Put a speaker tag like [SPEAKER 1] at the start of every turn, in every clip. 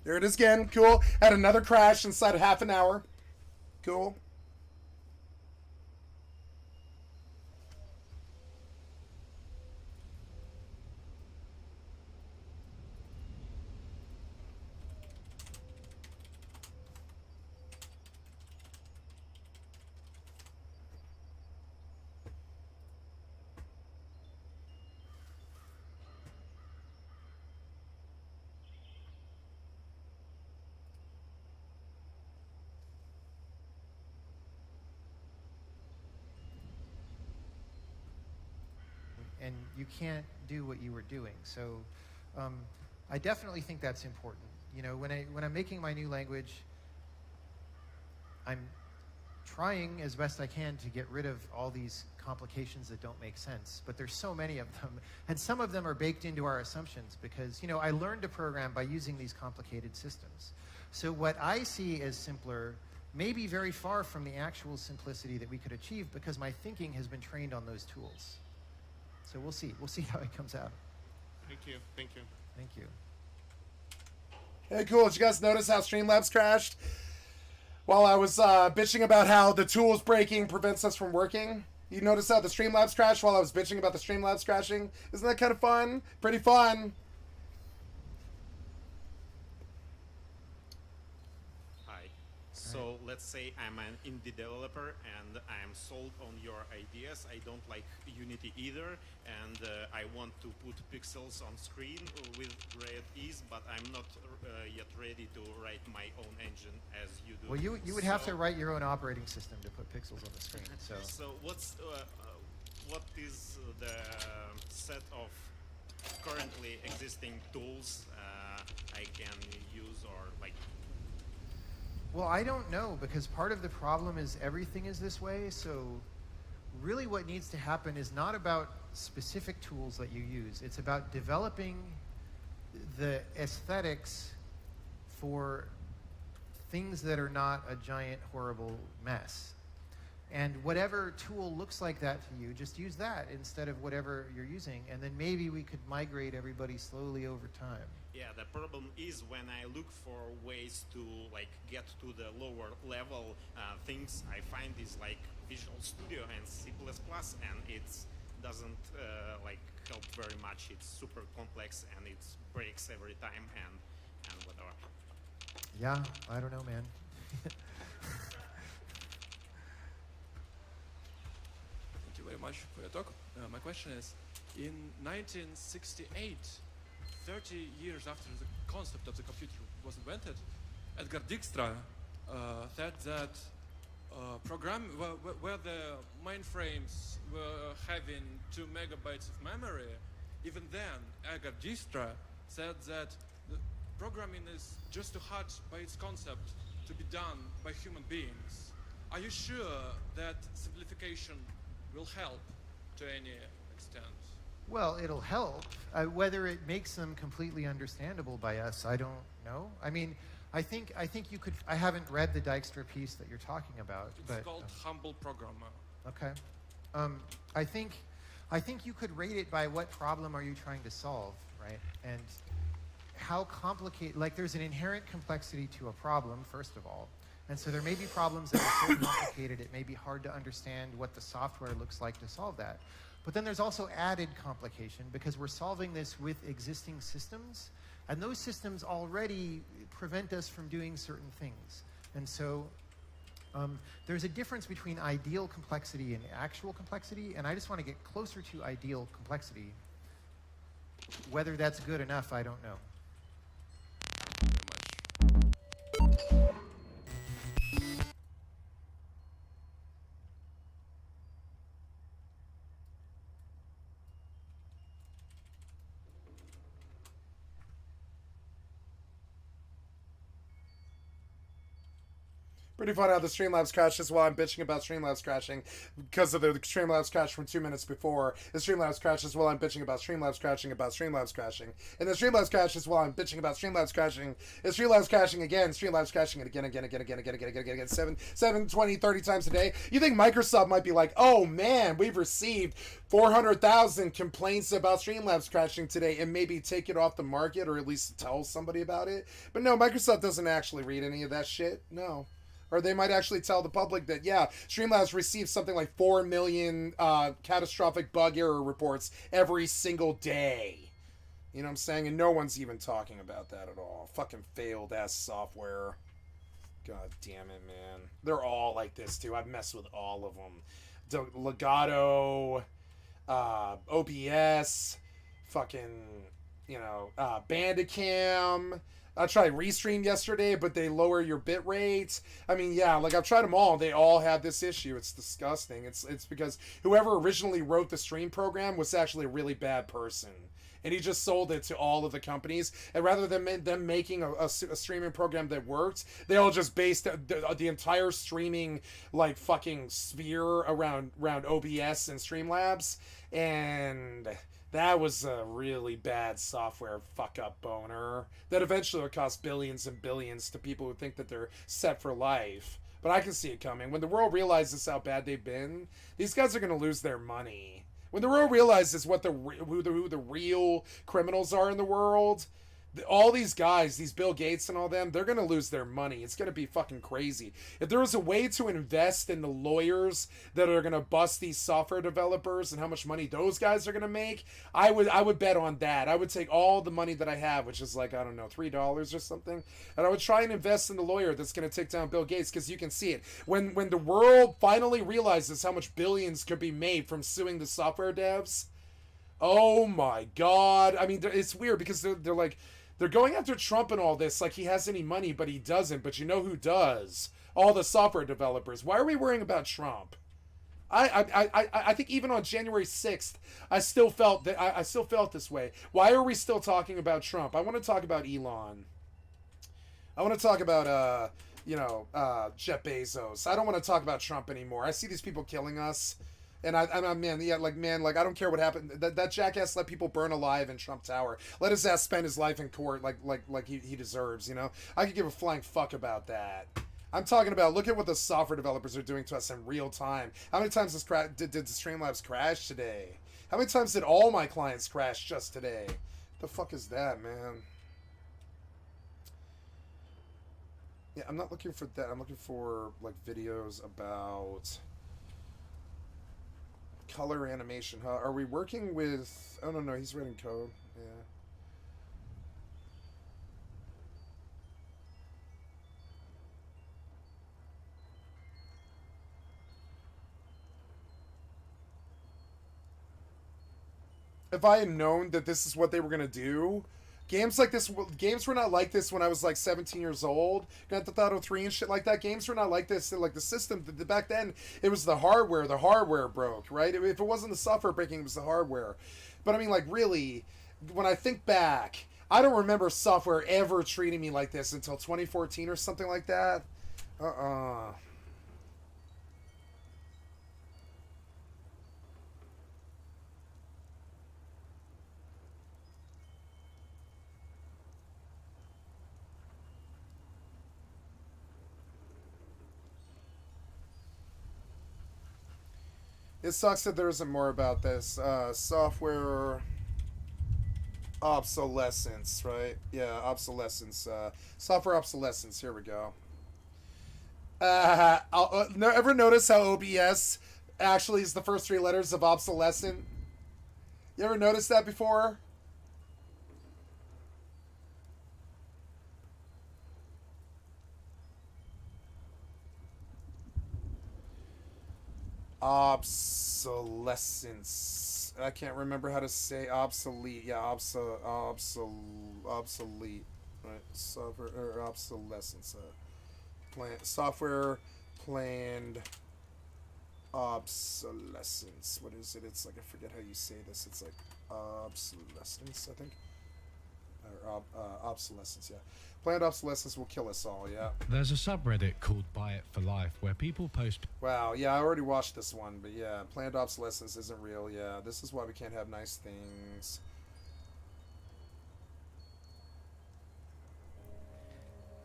[SPEAKER 1] There it is again. Cool. Had another crash inside of half an hour. Cool.
[SPEAKER 2] And you can't do what you were doing. So I definitely think that's important. You know, when I'm making my new language, I'm trying as best I can to get rid of all these complications that don't make sense. But there's so many of them. And some of them are baked into our assumptions because, you know, I learned to program by using these complicated systems. So what I see as simpler may be very far from the actual simplicity that we could achieve because my thinking has been trained on those tools. So we'll see. We'll see how it comes out.
[SPEAKER 3] Thank you. Thank you.
[SPEAKER 2] Thank you.
[SPEAKER 1] Hey, cool. Did you guys notice how Streamlabs crashed? While I was bitching about how the tools breaking prevents us from working. You notice how the Streamlabs crashed while I was bitching about the Streamlabs crashing? Isn't that kind of fun? Pretty fun.
[SPEAKER 3] Hi. So let's say I'm an indie developer and I am sold on your ideas. I don't like Unity either, and I want to put pixels on screen with great ease, but I'm not yet ready to write my own engine as you do.
[SPEAKER 2] Well, you would have to write your own operating system to put pixels on the screen.
[SPEAKER 3] So what is the set of currently existing tools I can use, or like?
[SPEAKER 2] Well, I don't know, because part of the problem is everything is this way. So really what needs to happen is not about specific tools that you use. It's about developing the aesthetics for things that are not a giant, horrible mess. And whatever tool looks like that to you, just use that instead of whatever you're using. And then maybe we could migrate everybody slowly over time.
[SPEAKER 3] Yeah, the problem is when I look for ways to like get to the lower level things, I find is like Visual Studio and C++, and it doesn't like help very much. It's super complex and it breaks every time and whatever.
[SPEAKER 2] Yeah, I don't know, man.
[SPEAKER 4] Thank you very much for your talk. My question is, in 1968, 30 years after the concept of the computer was invented, Edgar Dijkstra said that where the mainframes were having 2 megabytes of memory, even then Edgar Dijkstra said that the programming is just too hard by its concept to be done by human beings. Are you sure that simplification will help to any extent?
[SPEAKER 2] Well, it'll help. Whether it makes them completely understandable by us, I don't know. I mean, I think you could. I haven't read the Dijkstra piece that you're talking about.
[SPEAKER 4] It's called Humble Programmer.
[SPEAKER 2] Okay. I think you could rate it by what problem are you trying to solve, right? And how complicated. Like, there's an inherent complexity to a problem, first of all. And so there may be problems that are so complicated it may be hard to understand what the software looks like to solve that. But then there's also added complication because we're solving this with existing systems, and those systems already prevent us from doing certain things. And so there's a difference between ideal complexity and actual complexity, and I just want to get closer to ideal complexity. Whether that's good enough, I don't know.
[SPEAKER 1] Pretty funny how the Streamlabs crashes while I'm bitching about Streamlabs crashing because of the Streamlabs crash from 2 minutes before. The Streamlabs crashes while I'm bitching about Streamlabs crashing about Streamlabs crashing. And the Streamlabs crashes while I'm bitching about Streamlabs crashing. And Streamlabs crashing again. Streamlabs crashing again, 7, 20, 30 times a day. You think Microsoft might be like, oh man, we've received 400,000 complaints about Streamlabs crashing today and maybe take it off the market or at least tell somebody about it. But no, Microsoft doesn't actually read any of that shit. No. Or they might actually tell the public that, yeah, Streamlabs receives something like 4 million catastrophic bug error reports every single day. You know what I'm saying? And no one's even talking about that at all. Fucking failed ass software. God damn it, man. They're all like this, too. I've messed with all of them. Legato, OBS, fucking, Bandicam. I tried Restream yesterday, but they lower your bit rate. I mean, yeah, like I've tried them all. They all have this issue. It's disgusting. It's because whoever originally wrote the stream program was actually a really bad person. And he just sold it to all of the companies. And rather than them making a streaming program that worked, they all just based the entire streaming, like, fucking sphere around OBS and Streamlabs. And that was a really bad software fuck-up boner that eventually will cost billions and billions to people who think that they're set for life. But I can see it coming. When the world realizes how bad they've been, these guys are going to lose their money. When the world realizes who the real criminals are in the world, all these guys, these Bill Gates and all them, they're going to lose their money. It's going to be fucking crazy. If there was a way to invest in the lawyers that are going to bust these software developers and how much money those guys are going to make, I would bet on that. I would take all the money that I have, which is like, I don't know, $3 or something, and I would try and invest in the lawyer that's going to take down Bill Gates, because you can see it. When the world finally realizes how much billions could be made from suing the software devs, oh my God. I mean, it's weird because they're like, they're going after Trump and all this like he has any money, but he doesn't. But you know who does? All the software developers. Why are we worrying about Trump? I think even on January 6th, I still felt this way. Why are we still talking about Trump? I want to talk about Elon. I want to talk about Jeff Bezos. I don't want to talk about Trump anymore. I see these people killing us. And I don't care what happened. That jackass let people burn alive in Trump Tower. Let his ass spend his life in court like he deserves, you know? I could give a flying fuck about that. I'm talking about, look at what the software developers are doing to us in real time. How many times did the Streamlabs crash today? How many times did all my clients crash just today? What the fuck is that, man? Yeah, I'm not looking for that. I'm looking for, like, videos about color animation. Huh? Are we working with... Oh, no, he's writing code. Yeah. If I had known that this is what they were going to do... Games were not like this when I was like 17 years old. Grand Theft Auto 3 and shit like that. Games were not like this. Like the system, back then, it was the hardware. The hardware broke, right? If it wasn't the software breaking, it was the hardware. But I mean, like, really, when I think back, I don't remember software ever treating me like this until 2014 or something like that. It sucks that there isn't more about this. Software obsolescence, right? Yeah, obsolescence. Software obsolescence. Here we go. Ever notice how OBS actually is the first three letters of obsolescent? You ever noticed that before? Obsolescence. I can't remember how to say obsolete. Yeah, obsolete. Right, software or obsolescence. Software planned obsolescence. What is it? It's like, I forget how you say this. It's like obsolescence, I think. Obsolescence, yeah. Planned obsolescence will kill us all, yeah.
[SPEAKER 5] There's a subreddit called Buy It for Life where people post.
[SPEAKER 1] Wow, yeah, I already watched this one, but yeah, planned obsolescence isn't real, yeah. This is why we can't have nice things.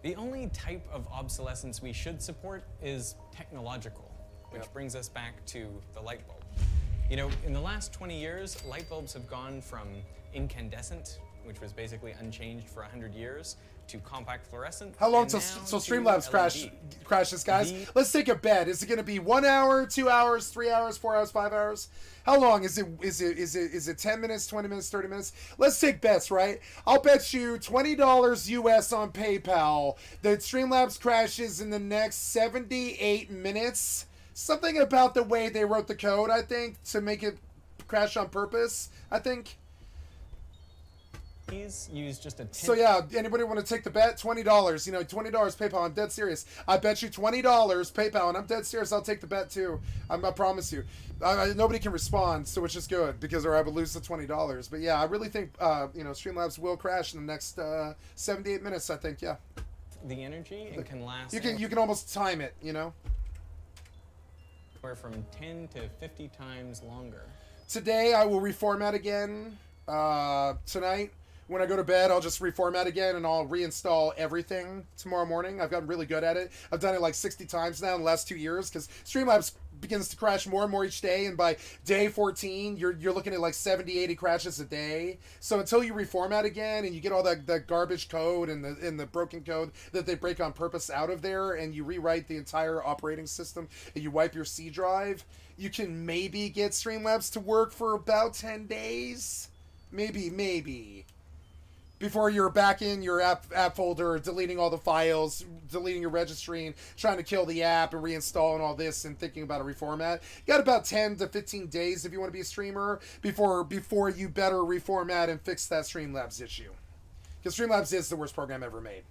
[SPEAKER 6] The only type of obsolescence we should support is technological, which
[SPEAKER 1] Yep.
[SPEAKER 6] brings us back to the light bulb. You know, in the last 20 years, light bulbs have gone from incandescent, which was basically unchanged for 100 years, to compact fluorescent.
[SPEAKER 1] How long
[SPEAKER 6] and
[SPEAKER 1] till
[SPEAKER 6] now
[SPEAKER 1] so
[SPEAKER 6] to
[SPEAKER 1] Streamlabs
[SPEAKER 6] LED.
[SPEAKER 1] crashes, guys?
[SPEAKER 6] The-
[SPEAKER 1] Let's take a bet. Is it going to be 1 hour, 2 hours, 3 hours, 4 hours, 5 hours? How long is it? Is it 10 minutes, 20 minutes, 30 minutes? Let's take bets, right? I'll bet you $20 US on PayPal that Streamlabs crashes in the next 78 minutes. Something about the way they wrote the code, I think, to make it crash on purpose, I think.
[SPEAKER 6] These use just a
[SPEAKER 1] So yeah, anybody want to take the bet? $20. You know, $20 PayPal. I'm dead serious. I bet you $20 PayPal, and I'm dead serious. I'll take the bet too. I promise you. Nobody can respond, so which is good because or I would lose the $20. But yeah, I really think you know Streamlabs will crash in the next 78 minutes. I think yeah.
[SPEAKER 6] the energy and can last
[SPEAKER 1] You can almost time it. You know.
[SPEAKER 6] anywhere from 10 to 50 times longer.
[SPEAKER 1] Today I will reformat again. Tonight. When I go to bed, I'll just reformat again and I'll reinstall everything tomorrow morning. I've gotten really good at it. I've done it like 60 times now in the last 2 years because Streamlabs begins to crash more and more each day. And by day 14, you're looking at like 70, 80 crashes a day. So until you reformat again and you get all that garbage code and the broken code that they break on purpose out of there and you rewrite the entire operating system and you wipe your C drive, you can maybe get Streamlabs to work for about 10 days. Maybe. Before you're back in your app folder, deleting all the files, deleting your registry, and trying to kill the app and reinstalling all this and thinking about a reformat. You got about 10 to 15 days if you want to be a streamer before you better reformat and fix that Streamlabs issue. Because Streamlabs is the worst program ever made.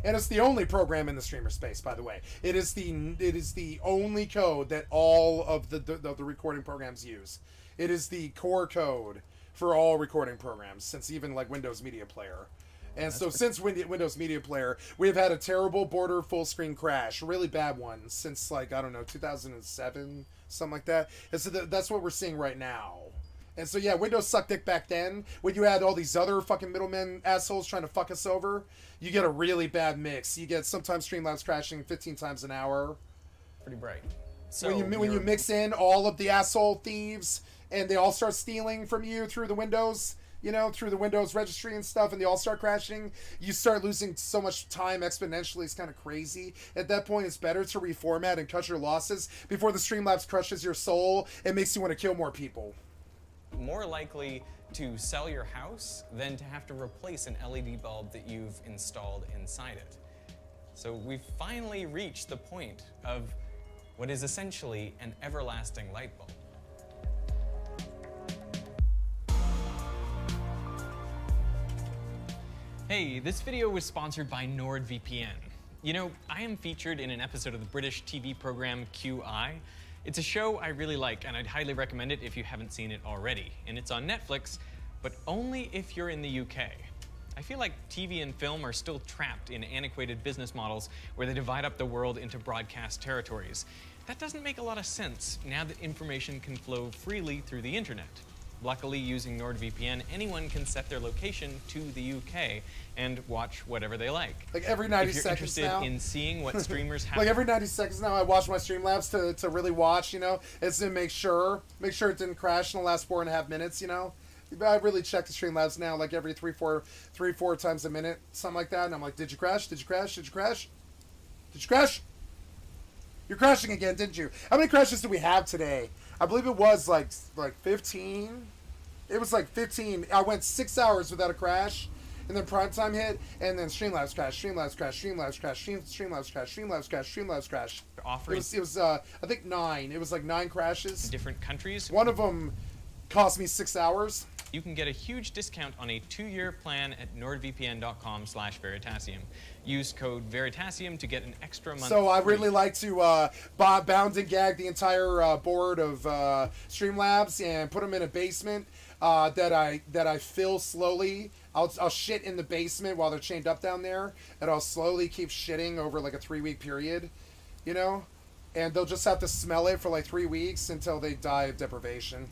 [SPEAKER 1] And it's the only program in the streamer space, by the way. It is the only code that all of the recording programs use. It is the core code for all recording programs, since even like Windows Media Player. And so since Windows Media Player, we've had a terrible border full screen crash, really bad one, since like, I don't know, 2007, something like that. And so that's what we're seeing right now. And so yeah, Windows sucked dick back then. When you had all these other fucking middlemen assholes trying to fuck us over, you get a really bad mix. You get sometimes Streamlabs crashing 15 times an hour.
[SPEAKER 6] Pretty bright. So
[SPEAKER 1] When you mix in all of the asshole thieves and they all start stealing from you through the Windows, you know, through the Windows registry and stuff, and they all start crashing, you start losing so much time exponentially. It's kind of crazy. At that point, it's better to reformat and cut your losses before the Streamlabs crushes your soul and makes you want to kill more people.
[SPEAKER 6] more likely to sell your house than to have to replace an LED bulb that you've installed inside it. So we've finally reached the point of what is essentially an everlasting light bulb. Hey, this video was sponsored by NordVPN. You know, I am featured in an episode of the British TV program QI. It's a show I really like, and I'd highly recommend it if you haven't seen it already. And it's on Netflix, but only if you're in the UK. I feel like TV and film are still trapped in antiquated business models where they divide up the world into broadcast territories. That doesn't make a lot of sense now that information can flow freely through the internet. Luckily, using NordVPN, anyone can set their location to the UK and watch whatever they like.
[SPEAKER 1] Like every 90
[SPEAKER 6] if you're
[SPEAKER 1] seconds
[SPEAKER 6] interested
[SPEAKER 1] now.
[SPEAKER 6] in seeing what streamers have.
[SPEAKER 1] Like every 90 seconds now, I watch my Streamlabs to really watch, you know, it's to make sure it didn't crash in the last 4.5 minutes, you know. I really check the Streamlabs now, like every three, four times a minute, something like that. And I'm like, did you crash? Did you crash? Did you crash? Did you crash? You're crashing again, didn't you? How many crashes do we have today? I believe it was like 15. It was like 15. I went 6 hours without a crash, and then prime time hit, and then Streamlabs crash, Streamlabs crash, Streamlabs crash, Streamlabs crash, Streamlabs crash, Streamlabs crash.
[SPEAKER 6] Offering
[SPEAKER 1] It was I think 9. It was like 9 crashes.
[SPEAKER 6] different countries.
[SPEAKER 1] One of them cost me 6 hours.
[SPEAKER 6] You can get a huge discount on a 2-year plan at nordvpn.com/Veritasium. Use code Veritasium to get an extra month.
[SPEAKER 1] So I
[SPEAKER 6] free.
[SPEAKER 1] really like to bound and gag the entire board of Streamlabs and put them in a basement that I fill slowly. I'll shit in the basement while they're chained up down there, and I'll slowly keep shitting over like a 3-week period, you know? And they'll just have to smell it for like 3 weeks until they die of deprivation.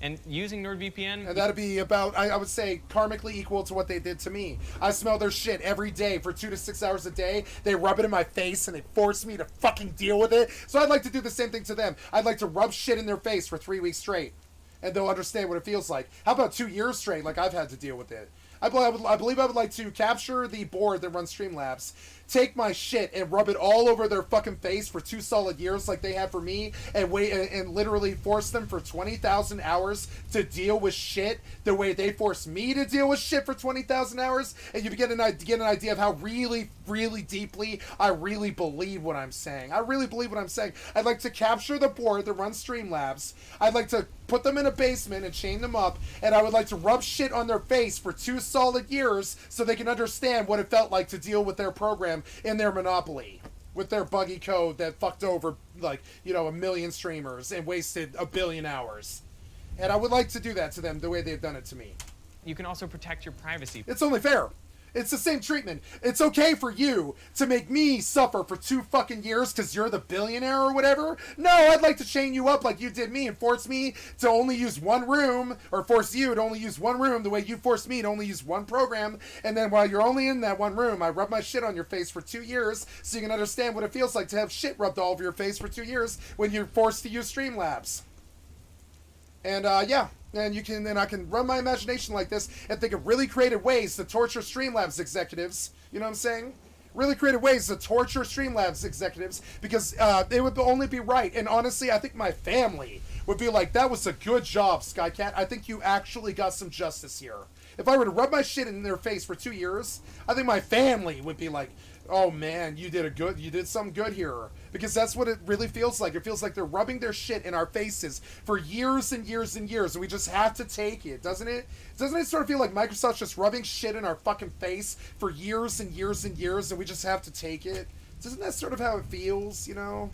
[SPEAKER 6] And using NordVPN,
[SPEAKER 1] And that'd be about, I would say, karmically equal to what they did to me. I smell their shit every day for 2 to 6 hours a day. They rub it in my face and they force me to fucking deal with it. So I'd like to do the same thing to them. I'd like to rub shit in their face for 3 weeks straight. And they'll understand what it feels like. How about 2 years straight, like I've had to deal with it? I believe I would like to capture the board that runs Streamlabs, take my shit and rub it all over their fucking face for 2 solid years like they have for me, and wait and literally force them for 20,000 hours to deal with shit the way they force me to deal with shit for 20,000 hours, and you get an idea of how really, really deeply I really believe what I'm saying. I really believe what I'm saying. I'd like to capture the board that runs Streamlabs. I'd like to put them in a basement and chain them up, and I would like to rub shit on their face for 2 solid years so they can understand what it felt like to deal with their program in their monopoly, with their buggy code that fucked over, like, you know, 1 million streamers and wasted 1 billion hours. And I would like to do that to them the way they've done it to me.
[SPEAKER 6] you can also protect your privacy.
[SPEAKER 1] It's only fair. It's the same treatment. It's okay for you to make me suffer for 2 fucking years because you're the billionaire or whatever. No, I'd like to chain you up like you did me and force me to only use 1 room, or force you to only use 1 room the way you forced me to only use 1 program. And then while you're only in that 1 room, I rub my shit on your face for 2 years so you can understand what it feels like to have shit rubbed all over your face for 2 years when you're forced to use Streamlabs. And yeah. And I can run my imagination like this and think of really creative ways to torture Streamlabs executives. You know what I'm saying? Really creative ways to torture Streamlabs executives because they would only be right. And honestly, I think my family would be like, that was a good job, Skycat. I think you actually got some justice here. If I were to rub my shit in their face for 2 years, I think my family would be like, oh man, you did something good here. Because that's what it really feels like. It feels like they're rubbing their shit in our faces for years and years and years, and we just have to take it, doesn't it? Doesn't it sort of feel like Microsoft's just rubbing shit in our fucking face for years and years and years, and we just have to take it? Doesn't that sort of how it feels, you know?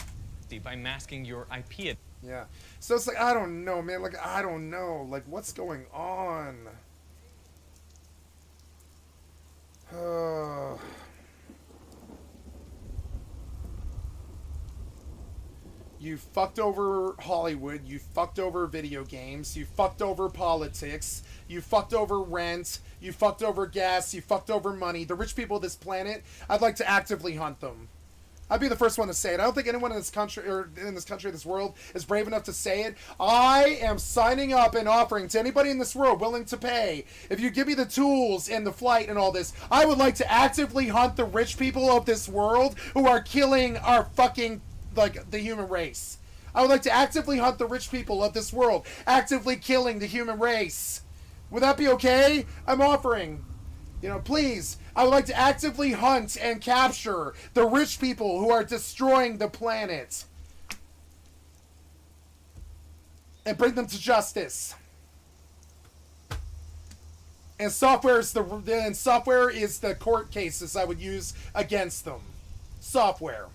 [SPEAKER 6] By masking your IP.
[SPEAKER 1] Yeah. So it's like, I don't know, man. Like, I don't know. Like, what's going on? You fucked over Hollywood, you fucked over video games, you fucked over politics, you fucked over rent, you fucked over gas, you fucked over money. The rich people of this planet, I'd like to actively hunt them. I'd be the first one to say it. I don't think anyone in this country, or in this world, is brave enough to say it. I am signing up and offering to anybody in this world willing to pay. If you give me the tools and the flight and all this, I would like to actively hunt the rich people of this world who are killing our fucking, like, the human race. I would like to actively hunt the rich people of this world, actively killing the human race. Would that be okay? I'm offering. You know, please, I would like to actively hunt and capture the rich people who are destroying the planet. And bring them to justice. And software is the court cases I would use against them. Software.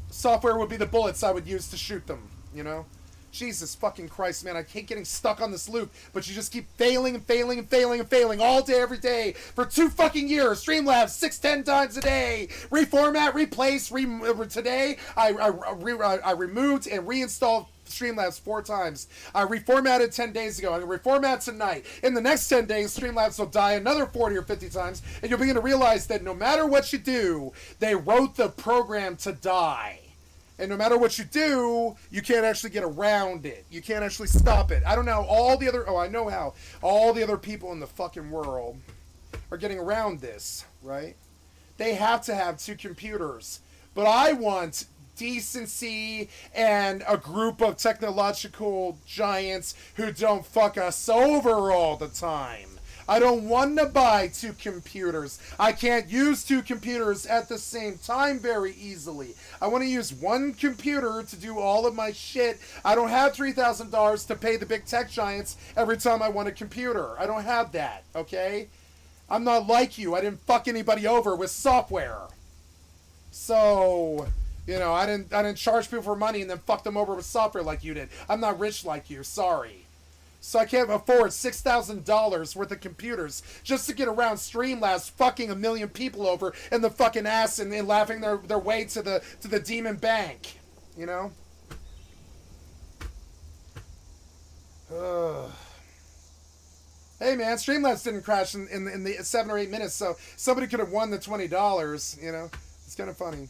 [SPEAKER 1] Software would be the bullets I would use to shoot them, you know? Jesus fucking Christ, man, I hate getting stuck on this loop, but you just keep failing and failing and failing and failing all day, every day, for 2 fucking years. Streamlabs 6-10 times a day. Reformat, replace, today, I removed and reinstalled Streamlabs 4 times. I reformatted 10 days ago. I'm going to reformat tonight. In the next 10 days, Streamlabs will die another 40 or 50 times, and you'll begin to realize that no matter what you do, they wrote the program to die. And no matter what you do, you can't actually get around it. You can't actually stop it. I don't know I know how all the other people in the fucking world are getting around this, right? They have to have 2 computers. But I want decency and a group of technological giants who don't fuck us over all the time. I don't want to buy 2 computers. I can't use 2 computers at the same time very easily. I want to use 1 computer to do all of my shit. I don't have $3,000 to pay the big tech giants every time I want a computer. I don't have that, okay? I'm not like you. I didn't fuck anybody over with software. So, you know, I didn't charge people for money and then fuck them over with software like you did. I'm not rich like you. Sorry. So I can't afford $6,000 worth of computers just to get around Streamlabs fucking a million people over in the fucking ass and laughing their way to the demon bank. You know? Hey man, Streamlabs didn't crash in the 7 or 8 minutes, so somebody could have won the $20, you know? It's kind of funny.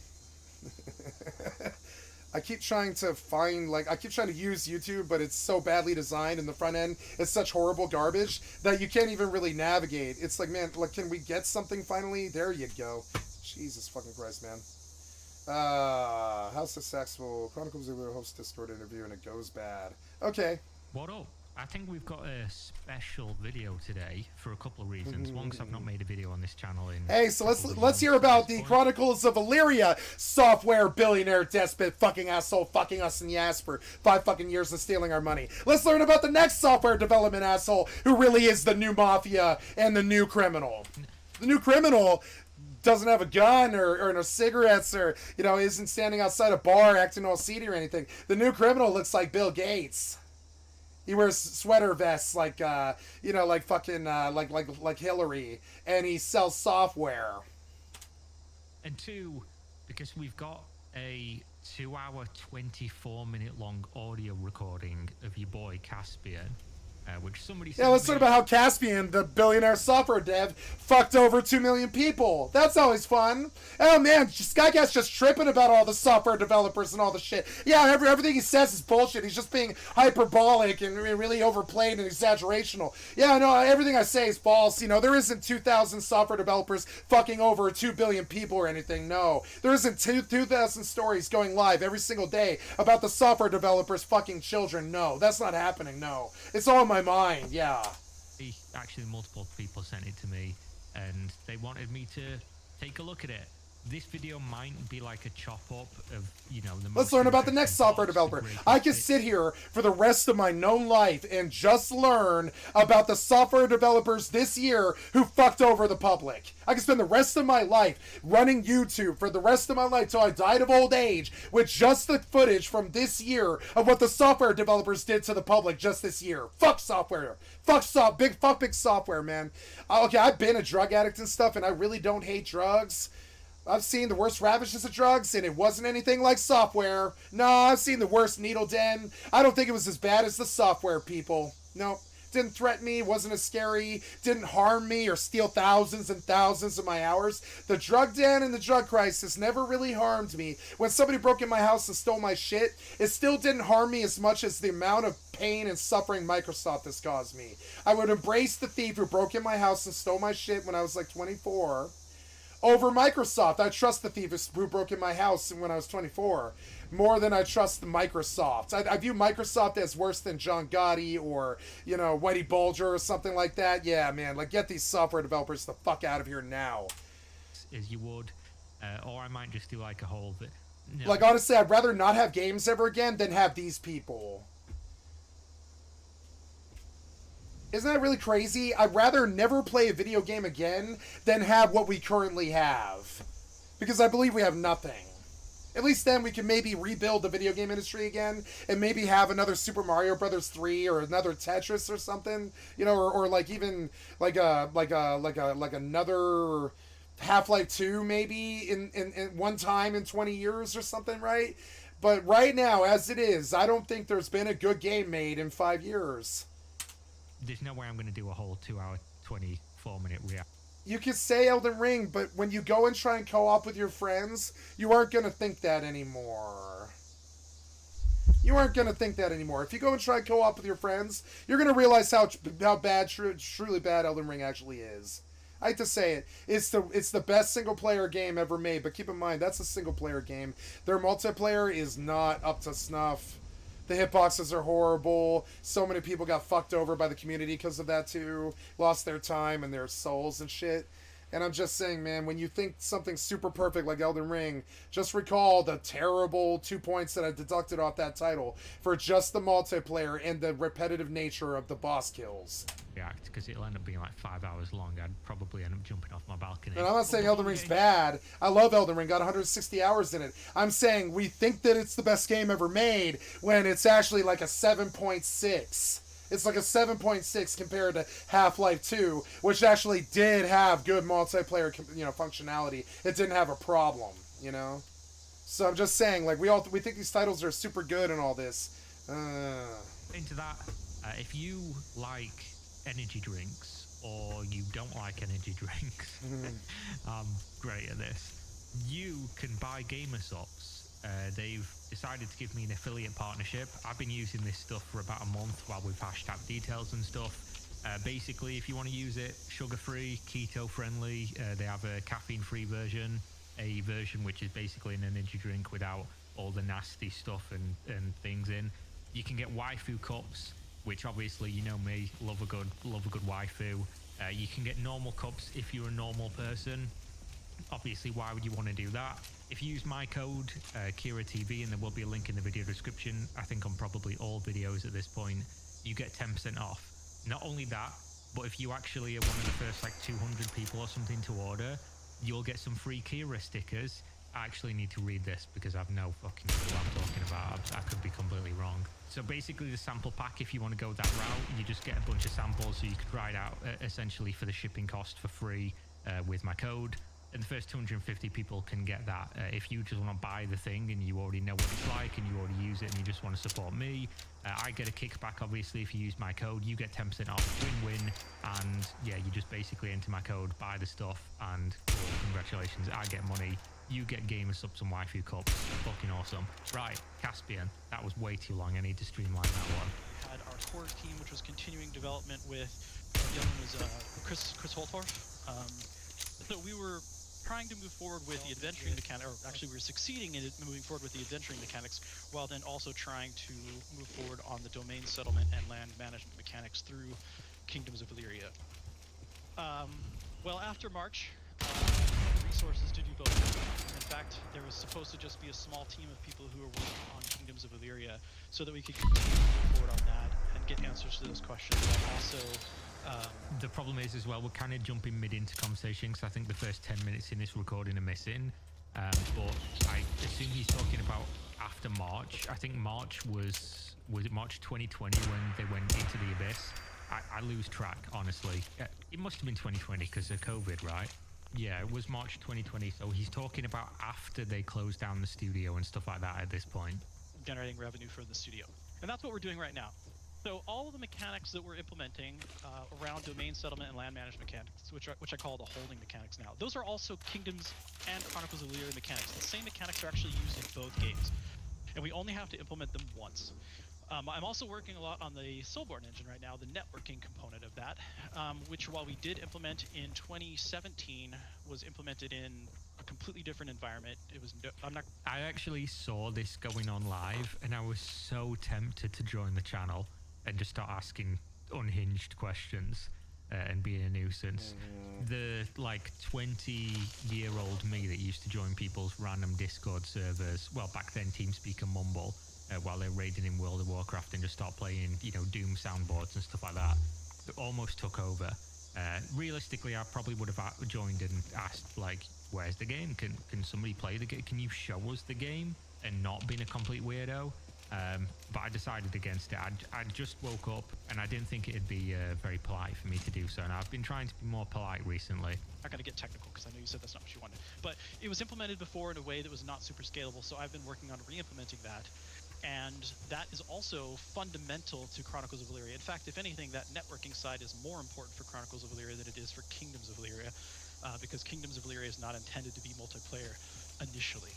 [SPEAKER 1] I keep trying to use YouTube, but it's so badly designed in the front end. It's such horrible garbage that you can't even really navigate. It's like, man, like, can we get something finally? There you go. Jesus fucking Christ, man. How successful? Chronicles of a host Discord interview and it goes bad. Okay.
[SPEAKER 7] What up? I think we've got a special video today for a couple of reasons. One, because I've not made a video on this channel in...
[SPEAKER 1] Hey, so let's hear about the Chronicles of Illyria software billionaire despot fucking asshole fucking us in the ass for 5 fucking years and stealing our money. Let's learn about the next software development asshole who really is the new mafia and the new criminal. The new criminal doesn't have a gun or no cigarettes or, you know, isn't standing outside a bar acting all seedy or anything. The new criminal looks like Bill Gates. He wears sweater vests like, you know, like fucking, like Hillary, and he sells software.
[SPEAKER 7] And 2, because we've got a 2-hour, 24-minute long audio recording of your boy Caspian, which somebody said...
[SPEAKER 1] Yeah, let's learn about how Caspian, the billionaire software dev, fucked over 2 million people. That's always fun. Oh man, Skycat's just tripping about all the software developers and all the shit. Yeah, everything he says is bullshit. He's just being hyperbolic and really overplayed and exaggerational. Yeah, no, everything I say is false. You know, there isn't 2,000 software developers fucking over 2 billion people or anything. No, there isn't 2,000 stories going live every single day about the software developers fucking children. No, that's not happening. No, it's all in my mind. Yeah.
[SPEAKER 7] Actually, multiple people sent it to me, and they wanted me to take a look at it. This video might be like a chop up of, you know, the...
[SPEAKER 1] Let's learn about the next software developer. I could sit here for the rest of my known life and just learn about the software developers this year who fucked over the public. I could spend the rest of my life running YouTube for the rest of my life till I died of old age with just the footage from this year of what the software developers did to the public just this year. Fuck software. Fuck big software, man. Okay, I've been a drug addict and stuff, and I really don't hate drugs. I've seen the worst ravages of drugs, and it wasn't anything like software. No, I've seen the worst needle den. I don't think it was as bad as the software people. No, didn't threaten me, wasn't as scary, didn't harm me or steal thousands and thousands of my hours. The drug den and the drug crisis never really harmed me. When somebody broke in my house and stole my shit, it still didn't harm me as much as the amount of pain and suffering Microsoft has caused me. I would embrace the thief who broke in my house and stole my shit when I was like 24. Over Microsoft. I trust the thief who broke in my house when I was 24 more than I trust Microsoft. I view Microsoft as worse than John Gotti or, you know, Whitey Bulger or something like that. Yeah, man, like, get these software developers the fuck out of here now.
[SPEAKER 7] As you would, or I might just do like a whole bit. No.
[SPEAKER 1] Like, honestly, I'd rather not have games ever again than have these people. Isn't that really crazy? I'd rather never play a video game again than have what we currently have. Because I believe we have nothing. At least then we can maybe rebuild the video game industry again and maybe have another Super Mario Brothers 3 or another Tetris or something, you know, or like even like another Half-Life 2 maybe in one time in 20 years or something, right? But right now, as it is, I don't think there's been a good game made in 5 years.
[SPEAKER 7] There's no way I'm going to do a whole 2-hour, 24-minute react.
[SPEAKER 1] You could say Elden Ring, but when you go and try and co-op with your friends, you aren't going to think that anymore. You aren't going to think that anymore. If you go and try and co-op with your friends, you're going to realize how bad, truly bad Elden Ring actually is. I hate to say it. It's the best single-player game ever made, but keep in mind, that's a single-player game. Their multiplayer is not up to snuff. The hitboxes are horrible. So many people got fucked over by the community because of that too. Lost their time and their souls and shit. And I'm just saying, man, when you think something super perfect like Elden Ring, just recall the terrible 2 points that I deducted off that title for just the multiplayer and the repetitive nature of the boss kills.
[SPEAKER 7] React, because it'll end up being like 5 hours long. I'd probably end up jumping off my balcony.
[SPEAKER 1] And I'm not saying Elden Ring's bad. I love Elden Ring. Got 160 hours in it. I'm saying we think that it's the best game ever made when it's actually like a 7.6. It's like a 7.6 compared to Half-Life 2, which actually did have good multiplayer, functionality. It didn't have a problem, So I'm just saying, like, we think these titles are super good and all this.
[SPEAKER 7] Into that, if you like energy drinks or you don't like energy drinks, I'm great at this. You can buy gamer subs. They've decided to give me an affiliate partnership. I've been using this stuff for about a month while we've hashed out details and stuff. Basically, if you want to use it, sugar-free, keto-friendly, they have a caffeine-free version, a version which is basically an energy drink without all the nasty stuff and things in. You can get waifu cups, which obviously, you know me, love a good waifu. You can get normal cups if you're a normal person. Obviously, why would you want to do that? If you use my code, KiraTV, and there will be a link in the video description, I think on probably all videos at this point, you get 10% off. Not only that, but if you actually are one of the first like 200 people or something to order, you'll get some free Kira stickers. I actually need to read this because I've no fucking clue what I'm talking about. I could be completely wrong. So basically the sample pack, if you want to go that route, you just get a bunch of samples so you could try it out essentially for the shipping cost for free with my code. And the first 250 people can get that. If you just want to buy the thing and you already know what it's like and you already use it and you just want to support me, I get a kickback, obviously, if you use my code. You get 10% off, win-win. And yeah, you just basically enter my code, buy the stuff, and cool, congratulations, I get money. You get gamer subs and waifu cups. Fucking awesome. Right, Caspian, that was way too long. I need to streamline that one.
[SPEAKER 8] Had our core team, which was continuing development with, the other one was Chris Holtorf. So we were trying to move forward with the adventuring mechanic, or actually we were succeeding in moving forward with the adventuring mechanics, while then also trying to move forward on the domain settlement and land management mechanics through Kingdoms of Illyria. Well, after March, resources to do both. In fact, there was supposed to just be a small team of people who were working on Kingdoms of Illyria, so that we could continue to move forward on that and get answers to those questions, and also
[SPEAKER 7] the problem is as well, we're kind of jumping mid into conversation because I think the first 10 minutes in this recording are missing. But I assume he's talking about after March. I think March was it March 2020 when they went into the abyss? I lose track, honestly. It must have been 2020 because of COVID, right? Yeah, it was March 2020. So he's talking about after they closed down the studio and stuff like that at this point.
[SPEAKER 8] Generating revenue for the studio. And that's what we're doing right now. So all of the mechanics that we're implementing around domain settlement and land management mechanics, which I call the holding mechanics now, those are also Kingdoms and Chronicles of Illyria mechanics. The same mechanics are actually used in both games, and we only have to implement them once. I'm also working a lot on the Soulborn engine right now, the networking component of that, which while we did implement in 2017, was implemented in a completely different environment. It was
[SPEAKER 7] I actually saw this going on live, and I was so tempted to join the channel and just start asking unhinged questions and being a nuisance. The like 20-year-old me that used to join people's random Discord servers, well, back then TeamSpeak and Mumble, while they're raiding in World of Warcraft and just start playing, Doom soundboards and stuff like that, it almost took over. Realistically, I probably would have joined and asked, like, where's the game? Can somebody play the game? Can you show us the game? And not being a complete weirdo. But I decided against it. I just woke up and I didn't think it'd be very polite for me to do so. And I've been trying to be more polite recently.
[SPEAKER 8] I'm not going to get technical because I know you said that's not what you wanted. But it was implemented before in a way that was not super scalable, so I've been working on re-implementing that. And that is also fundamental to Chronicles of Illyria. In fact, if anything, that networking side is more important for Chronicles of Illyria than it is for Kingdoms of Illyria, because Kingdoms of Illyria is not intended to be multiplayer initially,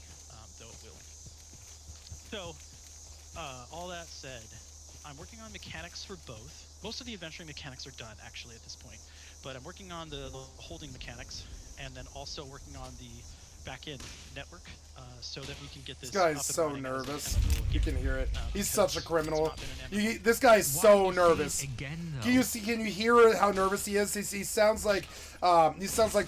[SPEAKER 8] though it will. So, all that said, I'm working on mechanics for both. Most of the adventuring mechanics are done, actually, at this point. But I'm working on the holding mechanics, and then also working on the back-end network so that we can get this.
[SPEAKER 1] This guy
[SPEAKER 8] up
[SPEAKER 1] is
[SPEAKER 8] and
[SPEAKER 1] so
[SPEAKER 8] running as a
[SPEAKER 1] nervous.
[SPEAKER 8] kind of
[SPEAKER 1] You can hear it. He's such a
[SPEAKER 8] because
[SPEAKER 1] criminal.
[SPEAKER 8] it's not been an MMO.
[SPEAKER 1] This guy is
[SPEAKER 7] Why
[SPEAKER 1] so
[SPEAKER 7] don't you see it
[SPEAKER 1] nervous.
[SPEAKER 7] again, though?
[SPEAKER 1] Can you hear how nervous he is? He sounds like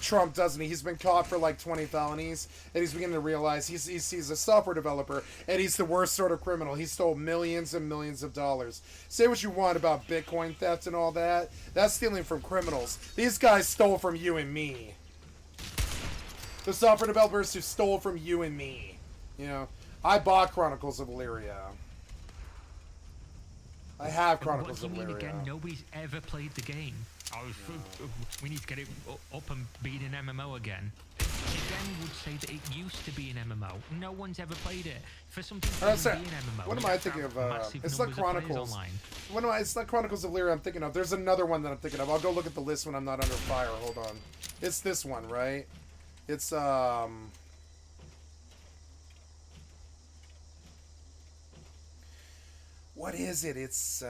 [SPEAKER 1] Trump, doesn't he? He's been caught for like 20 felonies, and he's beginning to realize he's a software developer, and he's the worst sort of criminal. He stole millions and millions of dollars. Say what you want about Bitcoin theft and all that. That's stealing from criminals. These guys stole from you and me. The software developers who stole from you and me. You know, I bought Chronicles of Illyria. I have Chronicles of
[SPEAKER 7] What do you mean
[SPEAKER 1] Illyria.
[SPEAKER 7] again? Nobody's ever played the game. We need to get it up and be an MMO again. Again, would say that it used to be an MMO. No one's ever played it. For something to be an MMO,
[SPEAKER 1] What am
[SPEAKER 7] you
[SPEAKER 1] I
[SPEAKER 7] have to
[SPEAKER 1] thinking
[SPEAKER 7] have
[SPEAKER 1] of?
[SPEAKER 7] massive
[SPEAKER 1] It's not
[SPEAKER 7] numbers of players
[SPEAKER 1] Chronicles.
[SPEAKER 7] online.
[SPEAKER 1] It's not Chronicles of Illyria I'm thinking of. There's another one that I'm thinking of. I'll go look at the list when I'm not under fire. Hold on. It's this one, right? It's what is it? It's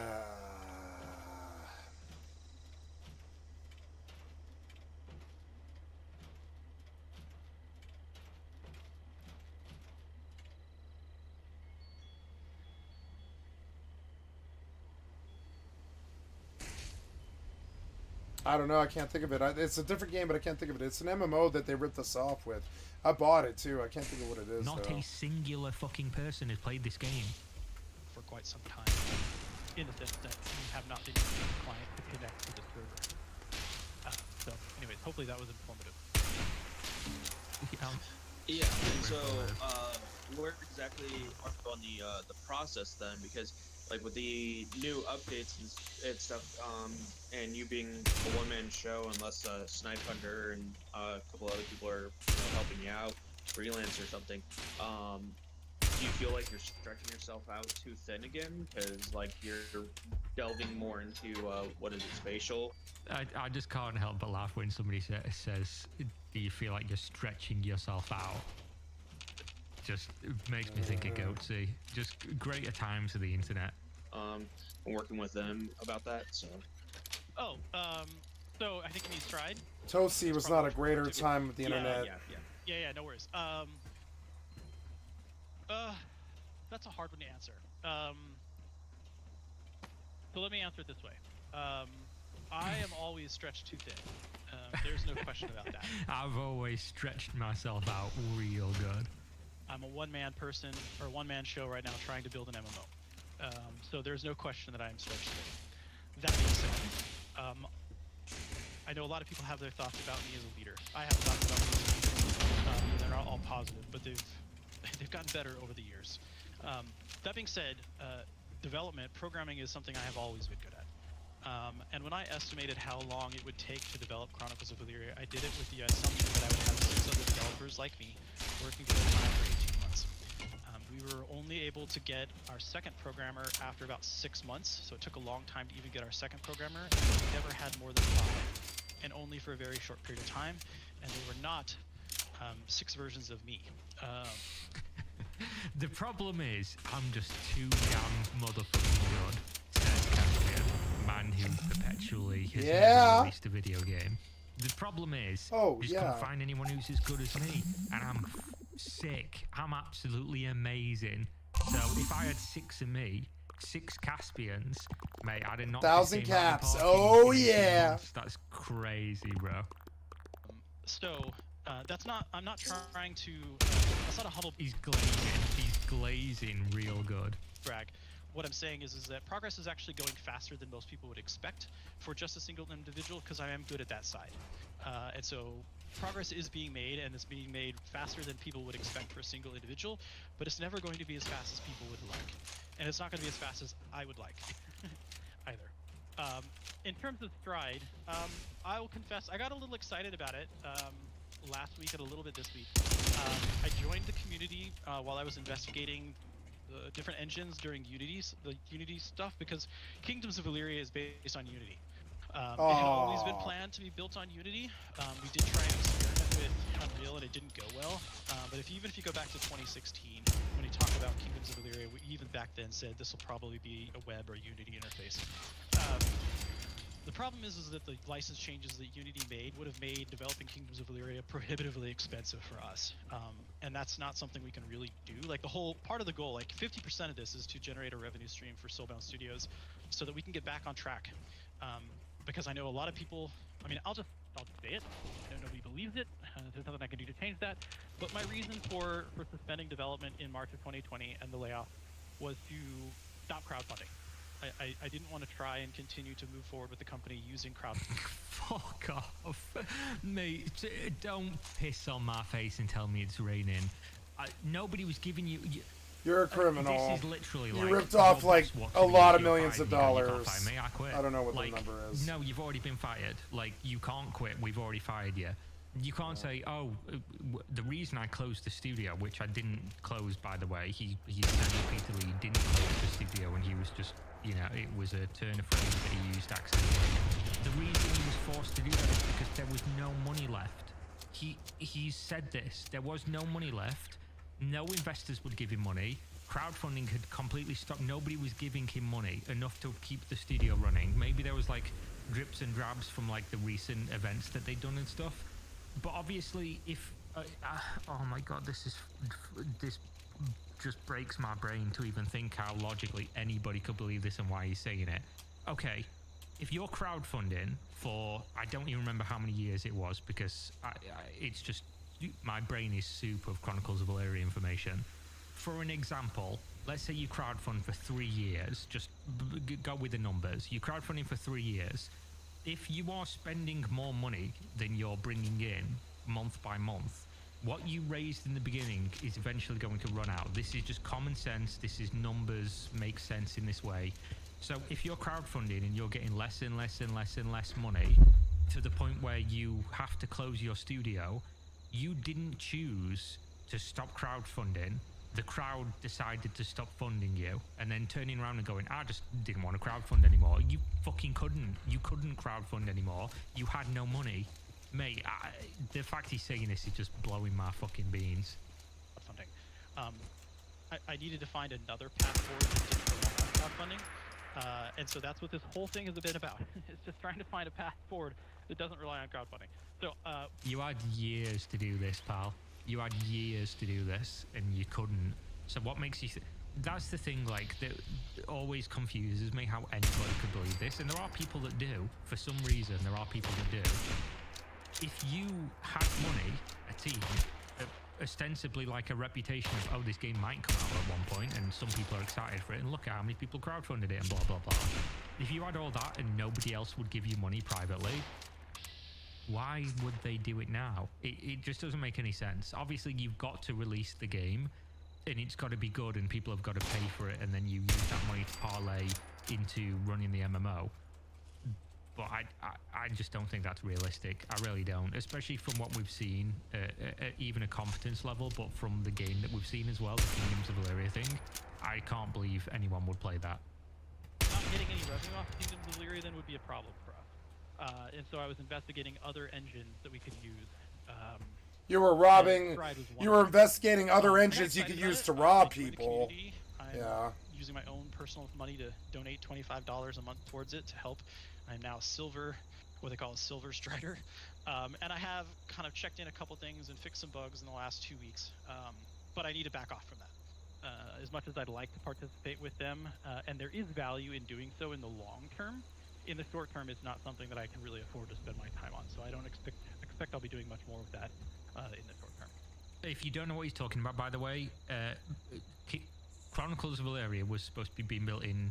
[SPEAKER 1] I don't know. I can't think of it. It's a different game, but I can't think of it. It's an MMO that they ripped us off with. I bought it too. I can't think of what it is.
[SPEAKER 7] Not
[SPEAKER 1] though.
[SPEAKER 7] a singular fucking person has played this game.
[SPEAKER 8] For quite some time, in the sense that you have not been using the client to connect to the server. So, anyways, hopefully that was informative.
[SPEAKER 9] Yeah, and so where exactly are you on the process then? Because like with the new updates and stuff, and you being a one-man show, unless Snipe Hunter and a couple other people are helping you out, freelance or something, do you feel like you're stretching yourself out too thin again? Because like you're delving more into what is it, spatial?
[SPEAKER 7] I just can't help but laugh when somebody says, "Do you feel like you're stretching yourself out?" Just makes me think of Goatsy. Just greater times of the internet.
[SPEAKER 9] I'm working with them about that, so.
[SPEAKER 8] Oh, so I think you need Stride.
[SPEAKER 1] Tosi was not a greater time with the internet.
[SPEAKER 8] Yeah, no worries. That's a hard one to answer. So let me answer it this way. I am always stretched too thin. There's no question about that.
[SPEAKER 7] I've always stretched myself out real good.
[SPEAKER 8] I'm a one-man person, or one-man show right now trying to build an MMO. So there's no question that I am stretched thin. That being said, I know a lot of people have their thoughts about me as a leader. I have thoughts about me as a leader. They're not all positive, but they've gotten better over the years. That being said, programming is something I have always been good at. And when I estimated how long it would take to develop Chronicles of Illyria, I did it with the assumption that I would have 6 other developers like me working full-time for 18 months. We were only able to get our second programmer after about 6 months, so it took a long time to even get our second programmer, and we never had more than 5, and only for a very short period of time, and they were not 6 versions of me.
[SPEAKER 7] The problem is, I'm just too damn motherfucking good, says Caspian, man who perpetually has never released a video game. The problem is, just can't find anyone who's as good as me, and I'm sick. I'm absolutely amazing. So if I had 6 of me, 6 Caspians, mate, I'd have knocked
[SPEAKER 1] 1,000 caps. Oh yeah.
[SPEAKER 7] That's crazy, bro.
[SPEAKER 8] So that's not. I'm not trying to. That's not a humble.
[SPEAKER 7] He's glazing real good.
[SPEAKER 8] Brag. What I'm saying is that progress is actually going faster than most people would expect for just a single individual, because I am good at that side. And so progress is being made, and it's being made faster than people would expect for a single individual, but it's never going to be as fast as people would like. And it's not going to be as fast as I would like either. In terms of Stride, I will confess, I got a little excited about it last week and a little bit this week. I joined the community while I was investigating the different engines during the Unity stuff, because Kingdoms of Illyria is based on Unity. It had always been planned to be built on Unity. We did try and experiment with Unreal, and it didn't go well. But even if you go back to 2016, when we talk about Kingdoms of Illyria, we even back then said this will probably be a web or Unity interface. The problem is that the license changes that Unity made would have made developing Kingdoms of Valyria prohibitively expensive for us, and that's not something we can really do. Like the whole part of the goal, like 50% of this is to generate a revenue stream for Soulbound Studios, so that we can get back on track. Because I know a lot of people. I mean, I'll just say it. I know nobody believes it. There's nothing I can do to change that. But my reason for suspending development in March of 2020 and the layoff was to stop crowdfunding. I didn't want to try and continue to move forward with the company using crowdfunding.
[SPEAKER 7] Fuck off. Mate, don't piss on my face and tell me it's raining. Nobody was giving you...
[SPEAKER 1] You're a criminal.
[SPEAKER 7] This is literally
[SPEAKER 1] you
[SPEAKER 7] like...
[SPEAKER 1] ripped off like a lot of millions of dollars.
[SPEAKER 7] You can't fire me, I quit.
[SPEAKER 1] I don't know what
[SPEAKER 7] like,
[SPEAKER 1] the number is.
[SPEAKER 7] No, you've already been fired. Like, you can't quit. We've already fired you. You can't say, oh, the reason I closed the studio, which I didn't close, by the way, he said repeatedly he didn't close the studio, and he was just, you know, it was a turn of phrase that he used accidentally. The reason he was forced to do that is because there was no money left. He said this. There was no money left. No investors would give him money. Crowdfunding had completely stopped. Nobody was giving him money enough to keep the studio running. Maybe there was like drips and drabs from like the recent events that they'd done and stuff. But obviously, if oh my god, this just breaks my brain to even think how logically anybody could believe this and why he's saying it. Okay, if you're crowdfunding for, I don't even remember how many years it was, because it's just, my brain is soup of Chronicles of Valyria information. For an example, let's say you crowdfund for 3 years, just go with the numbers. You're crowdfunding for 3 years. If you are spending more money than you're bringing in month by month, what you raised in the beginning is eventually going to run out. This is just common sense. This is numbers make sense in this way. So if you're crowdfunding and you're getting less and less and less and less money to the point where you have to close your studio, you didn't choose to stop crowdfunding. The crowd decided to stop funding you, and then turning around and going, I just didn't want to crowdfund anymore. You fucking couldn't. You couldn't crowdfund anymore. You had no money. Mate, the fact he's saying this is just blowing my fucking beans.
[SPEAKER 8] Funding. I needed to find another path forward that didn't rely on crowdfunding. And so that's what this whole thing is a bit about. It's just trying to find a path forward that doesn't rely on crowdfunding. So
[SPEAKER 7] you had years to do this, pal. You had years to do this, and you couldn't. So what makes you... That's the thing, like, that always confuses me, how anybody could believe this. And there are people that do. For some reason, there are people that do. If you had money, a team, ostensibly like a reputation of, oh, this game might come out at one point, and some people are excited for it, and look at how many people crowdfunded it, and blah, blah, blah. If you had all that and nobody else would give you money privately, why would they do it now? It just doesn't make any sense. Obviously, you've got to release the game, and it's got to be good, and people have got to pay for it, and then you use that money to parlay into running the MMO. But I just don't think that's realistic. I really don't, especially from what we've seen, even a competence level, but from the game that we've seen as well, the Kingdoms of Valyria thing. I can't believe anyone would play that.
[SPEAKER 8] Not getting any revenue off Kingdoms of Valyria then would be a problem for us. And so I was investigating other engines that we could use.
[SPEAKER 1] You were robbing. You were investigating other engines you could use to rob people.
[SPEAKER 8] I'm using my own personal money to donate $25 a month towards it to help. I'm now silver, what they call a silver strider. And I have kind of checked in a couple things and fixed some bugs in the last 2 weeks. But I need to back off from that. As much as I'd like to participate with them, and there is value in doing so in the long term, in the short term, it's not something that I can really afford to spend my time on. So I don't expect I'll be doing much more with that in the short term.
[SPEAKER 7] If you don't know what he's talking about, by the way, Chronicles of Valyria was supposed to be being built in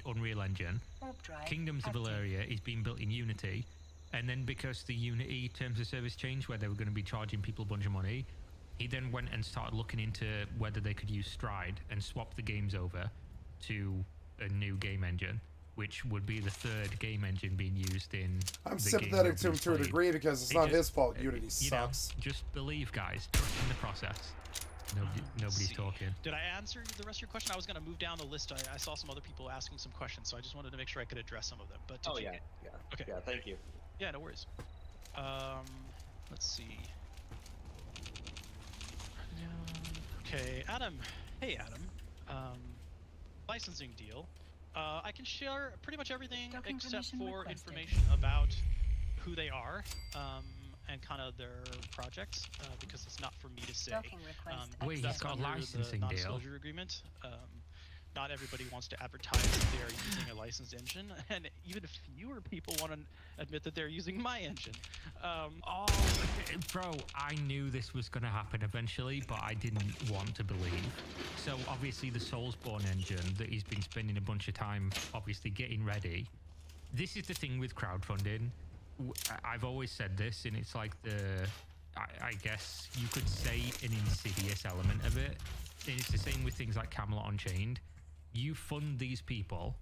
[SPEAKER 7] Unreal Engine. Kingdoms of Valyria is being built in Unity, and then because the Unity terms of service changed, where they were going to be charging people a bunch of money, he then went and started looking into whether they could use Stride and swap the games over to a new game engine, which would be the third game engine being used in.
[SPEAKER 1] I'm sympathetic to him to a degree because it's not his fault. Unity sucks.
[SPEAKER 7] Just believe, guys. Trust in the process. Nobody's talking.
[SPEAKER 8] Did I answer the rest of your question? I was going to move down the list. I saw some other people asking some questions, so I just wanted to make sure I could address some of them. But
[SPEAKER 9] yeah.
[SPEAKER 8] Okay.
[SPEAKER 9] Yeah, thank you.
[SPEAKER 8] Yeah, no worries. Let's see. Okay, Adam. Hey, Adam. Licensing deal. I can share pretty much everything
[SPEAKER 10] Docking
[SPEAKER 8] except
[SPEAKER 10] permission
[SPEAKER 8] for
[SPEAKER 10] requested.
[SPEAKER 8] information about who they are and kind of their projects, because it's not for me to say.
[SPEAKER 10] Docking request
[SPEAKER 7] Wait, he's
[SPEAKER 8] That's
[SPEAKER 7] got a
[SPEAKER 8] under
[SPEAKER 7] licensing
[SPEAKER 8] the
[SPEAKER 7] deal.
[SPEAKER 8] non-disclosure agreement. Not everybody wants to advertise that they are using a licensed engine, and even fewer people want to admit that they're using my engine.
[SPEAKER 7] Oh, bro, I knew this was going to happen eventually, but I didn't want to believe. So obviously the Soulsborne engine that he's been spending a bunch of time obviously getting ready. This is the thing with crowdfunding. I've always said this, and it's like I guess you could say an insidious element of it. And it's the same with things like Camelot Unchained. You fund these people,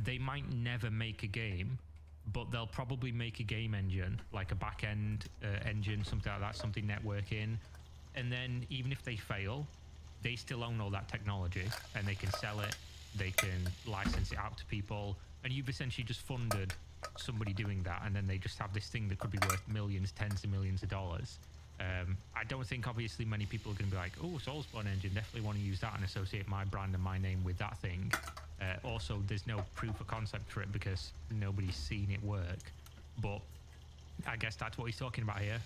[SPEAKER 7] they might never make a game, but they'll probably make a game engine, like a back-end engine, something like that, something networking. And then even if they fail, they still own all that technology, and they can sell it, they can license it out to people, and you've essentially just funded somebody doing that, and then they just have this thing that could be worth millions, tens of millions of dollars. I don't think obviously many people are going to be like, oh, Soulsborne engine, definitely want to use that and associate my brand and my name with that thing. Also, there's no proof of concept for it because nobody's seen it work. But I guess that's what he's talking about here,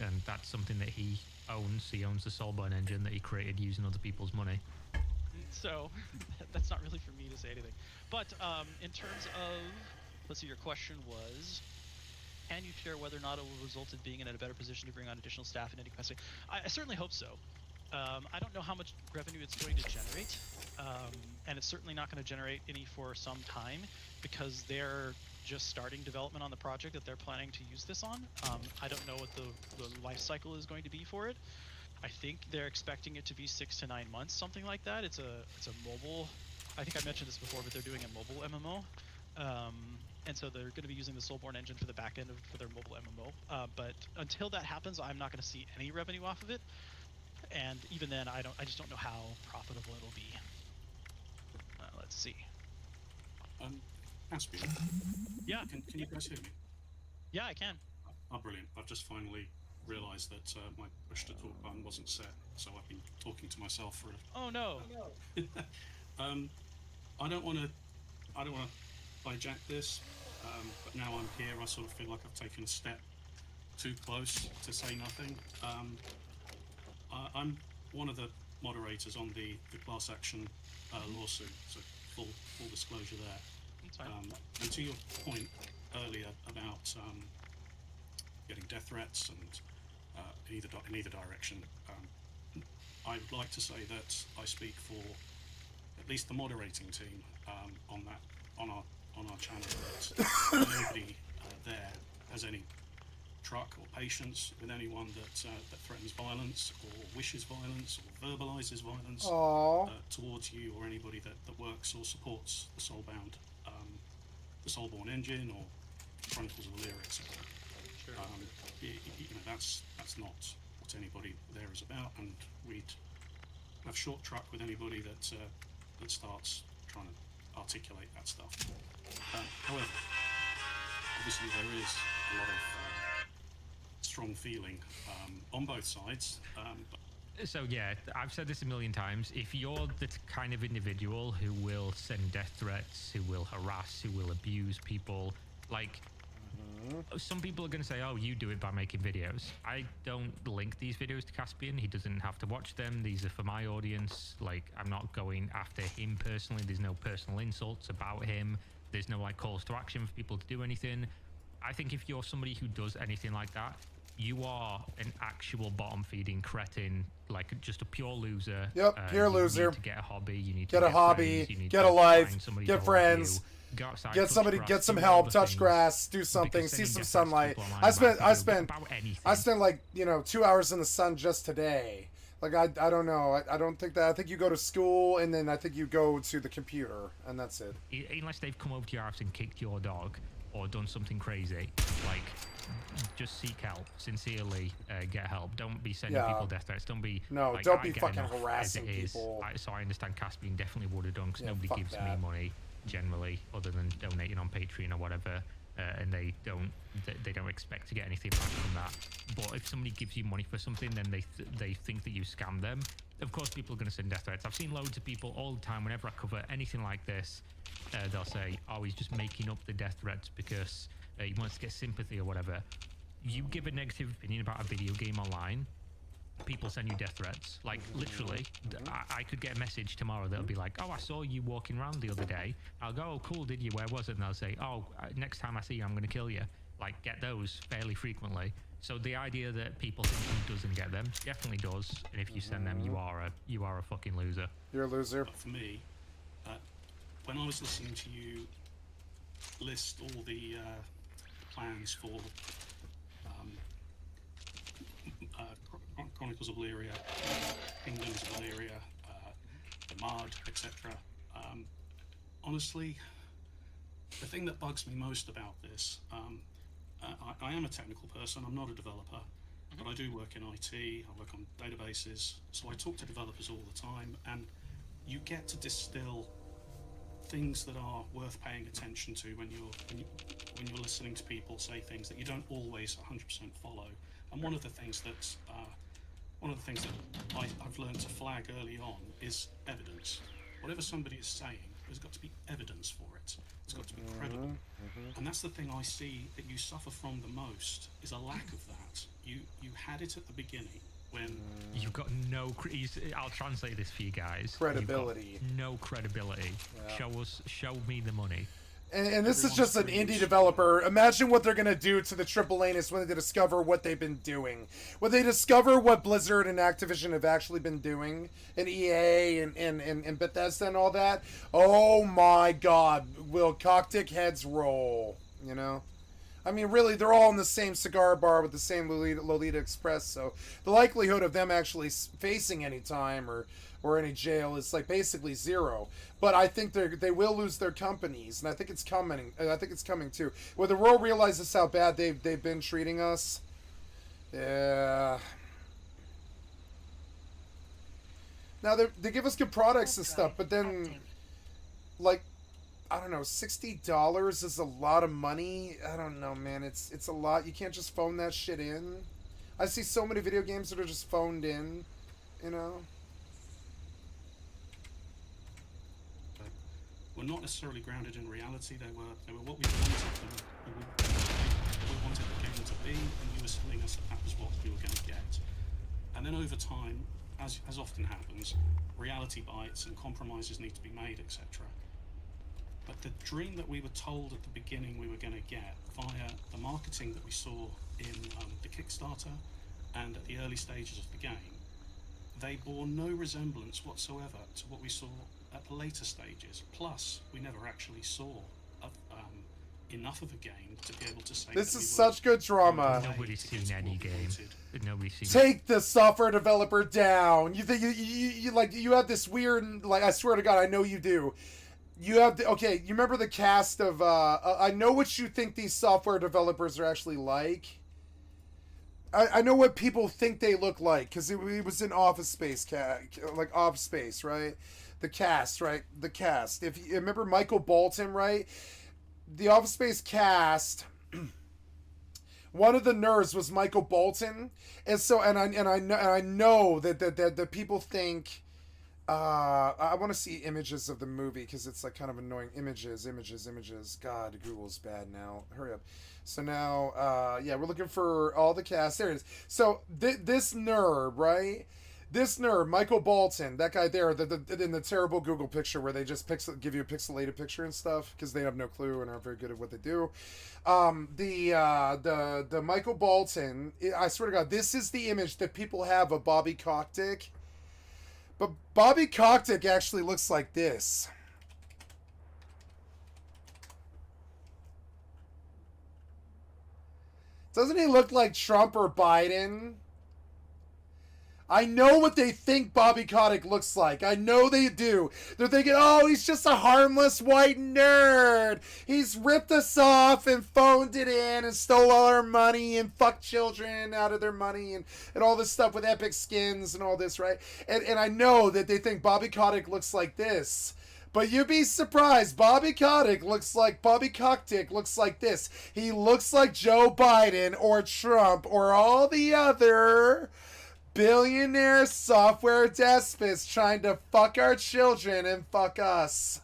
[SPEAKER 7] and that's something that he owns. He owns the Soulsborne engine that he created using other people's money.
[SPEAKER 8] So that's not really for me to say anything. But in terms of, let's see, your question was, can you share whether or not it will result in being in a better position to bring on additional staff in any capacity? I certainly hope so. I don't know how much revenue it's going to generate, and it's certainly not going to generate any for some time because they're just starting development on the project that they're planning to use this on. I don't know what the life cycle is going to be for it. I think they're expecting it to be 6 to 9 months, something like that. It's a mobile. I think I mentioned this before, but they're doing a mobile MMO. And so they're going to be using the Soulsborne engine for the back end for their mobile MMO. But until that happens, I'm not going to see any revenue off of it. And even then, I just don't know how profitable it'll be. Let's see.
[SPEAKER 11] Caspian.
[SPEAKER 8] Yeah.
[SPEAKER 11] Can you guys hear me?
[SPEAKER 8] Yeah, I can.
[SPEAKER 11] Oh, brilliant. I've just finally realised that my push to talk button wasn't set, so I've been talking to myself for
[SPEAKER 8] Oh no.
[SPEAKER 11] I don't want to hijack this, but now I'm here, I sort of feel like I've taken a step too close to say nothing. I'm one of the moderators on the class action lawsuit, so full disclosure there.
[SPEAKER 8] That's fine.
[SPEAKER 11] And to your point earlier about getting death threats and in either direction, I would like to say that I speak for at least the moderating team on our channel, that nobody there has any truck or patience with anyone that threatens violence or wishes violence or verbalizes violence towards you or anybody that works or supports the Soulbound, the Soulborne engine or Chronicles of Valyria, etc.
[SPEAKER 8] Sure.
[SPEAKER 11] That's not what anybody there is about, and we'd have short truck with anybody that starts trying to articulate that stuff. However, obviously there is a lot of strong feeling on both sides.
[SPEAKER 7] So yeah, I've said this a million times. If you're the kind of individual who will send death threats, who will harass, who will abuse people, like some people are going to say, oh, you do it by making videos. I don't link these videos to Caspian. He doesn't have to watch them. These are for my audience. Like, I'm not going after him personally. There's no personal insults about him. There's no like calls to action for people to do anything. I think if you're somebody who does anything like that, you are an actual bottom feeding cretin, like just a pure loser.
[SPEAKER 1] Yep, pure loser.
[SPEAKER 7] You need to get a hobby. You need to
[SPEAKER 1] get a hobby.
[SPEAKER 7] Friends, you need
[SPEAKER 1] get
[SPEAKER 7] to
[SPEAKER 1] a life.
[SPEAKER 7] find somebody
[SPEAKER 1] Get
[SPEAKER 7] to
[SPEAKER 1] friends.
[SPEAKER 7] help you. Go outside,
[SPEAKER 1] Get
[SPEAKER 7] touch
[SPEAKER 1] somebody.
[SPEAKER 7] grass,
[SPEAKER 1] Get some
[SPEAKER 7] do
[SPEAKER 1] help.
[SPEAKER 7] other
[SPEAKER 1] Touch
[SPEAKER 7] things.
[SPEAKER 1] grass. Do something.
[SPEAKER 7] Because
[SPEAKER 1] See
[SPEAKER 7] sending
[SPEAKER 1] some
[SPEAKER 7] death threats to
[SPEAKER 1] sunlight.
[SPEAKER 7] people online
[SPEAKER 1] I
[SPEAKER 7] about
[SPEAKER 1] spent.
[SPEAKER 7] about anything.
[SPEAKER 1] I spent like 2 hours in the sun just today. Like I don't know. I don't think that. I think you go to school and then I think you go to the computer and that's it.
[SPEAKER 7] Unless they've come over to your house and kicked your dog or done something crazy, like just seek help. Sincerely, get help. Don't be sending people death threats. Don't be like,
[SPEAKER 1] don't
[SPEAKER 7] I
[SPEAKER 1] be
[SPEAKER 7] get
[SPEAKER 1] fucking
[SPEAKER 7] enough
[SPEAKER 1] harassing
[SPEAKER 7] as it is.
[SPEAKER 1] people.
[SPEAKER 7] So I understand Caspian definitely would have done because nobody
[SPEAKER 1] fuck
[SPEAKER 7] gives me
[SPEAKER 1] that.
[SPEAKER 7] money generally, other than donating on Patreon or whatever. And they don't expect to get anything back from that. But if somebody gives you money for something, then they think that you scam them. of course, people are going to send death threats. I've seen loads of people all the time. Whenever I cover anything like this, they'll say, "Oh, he's just making up the death threats because he wants to get sympathy or whatever." You give a negative opinion about a video game online, people send you death threats. Like, literally, I could get a message tomorrow that'll be like, "Oh, I saw you walking around the other day." I'll go, "Oh, cool, did you? Where was it?" And they'll say, "Oh, next time I see you, I'm going to kill you." Like, get those fairly frequently. So the idea that people think he doesn't get them definitely does. And if you send them, you are a fucking loser.
[SPEAKER 1] You're a loser.
[SPEAKER 11] But for me, when I was listening to you list all the plans for Chronicles of Lyria, Kingdoms of Lyria, the Mud, etc. Honestly, the thing that bugs me most about this, I am a technical person, I'm not a developer, but I do work in IT, I work on databases, so I talk to developers all the time, and you get to distill things that are worth paying attention to when you're listening to people say things that you don't always 100% follow. And one of the things that I've learned to flag early on is evidence. Whatever somebody is saying, there's got to be evidence for it. It's got to be credible. And that's the thing I see that you suffer from the most, is a lack of that. You had it at the beginning when
[SPEAKER 7] you've got no. I'll translate this for you guys.
[SPEAKER 1] Credibility.
[SPEAKER 7] No credibility. Yeah. Show me the money.
[SPEAKER 1] And this is just an indie developer. Imagine what they're going to do to the triple Anus when they discover what they've been doing. When they discover what Blizzard and Activision have actually been doing, and EA and Bethesda and all that. Oh my god, will cocktick heads roll, you know? I mean, really, they're all in the same cigar bar with the same Lolita Express, so the likelihood of them actually facing any time or any jail is like basically zero. But I think they will lose their companies, and I think it's coming. I think it's coming too. When the world realizes how bad they've been treating us, yeah. Now they give us good products and stuff, but then, like, I don't know, $60 is a lot of money. I don't know, man. It's a lot. You can't just phone that shit in. I see so many video games that are just phoned in, you know.
[SPEAKER 11] Were not necessarily grounded in reality. They were what we wanted them. We wanted the game to be, and you were telling us that was what we were going to get. And then over time, as often happens, reality bites and compromises need to be made, etc. But the dream that we were told at the beginning we were going to get via the marketing that we saw in the Kickstarter and at the early stages of the game, they bore no resemblance whatsoever to what we saw at the later stages. Plus, we never actually saw enough of a game to be able to say
[SPEAKER 1] this is such good drama.
[SPEAKER 7] Nobody's seen any game. Nobody's seen.
[SPEAKER 1] Take the software developer down. You think you have this weird, like, I swear to God, I know you do. You have okay. You remember the cast of? I know what you think these software developers are actually like. I know what people think they look like because it was in Office Space, like Office Space, right? The cast, right? The cast. If you remember Michael Bolton, right? The Office Space cast. One of the nerds was Michael Bolton, and so I know that people think. I want to see images of the movie because it's like kind of annoying. Images. God, Google's bad now. Hurry up. So now, yeah, we're looking for all the cast. There it is. So this nerd, right? This nerd, Michael Bolton, that guy there, in the terrible Google picture where they just give you a pixelated picture and stuff because they have no clue and aren't very good at what they do. The Michael Bolton, I swear to God, this is the image that people have of Bobby Kotick. But Bobby Kotick actually looks like this. Doesn't he look like Trump or Biden? I know what they think Bobby Kotick looks like. I know they do. They're thinking, oh, he's just a harmless white nerd. He's ripped us off and phoned it in and stole all our money and fucked children out of their money and all this stuff with epic skins and all this, right? And I know that they think Bobby Kotick looks like this. But you'd be surprised. Bobby Kotick looks like this. He looks like Joe Biden or Trump or all the other billionaire software despots trying to fuck our children and fuck us.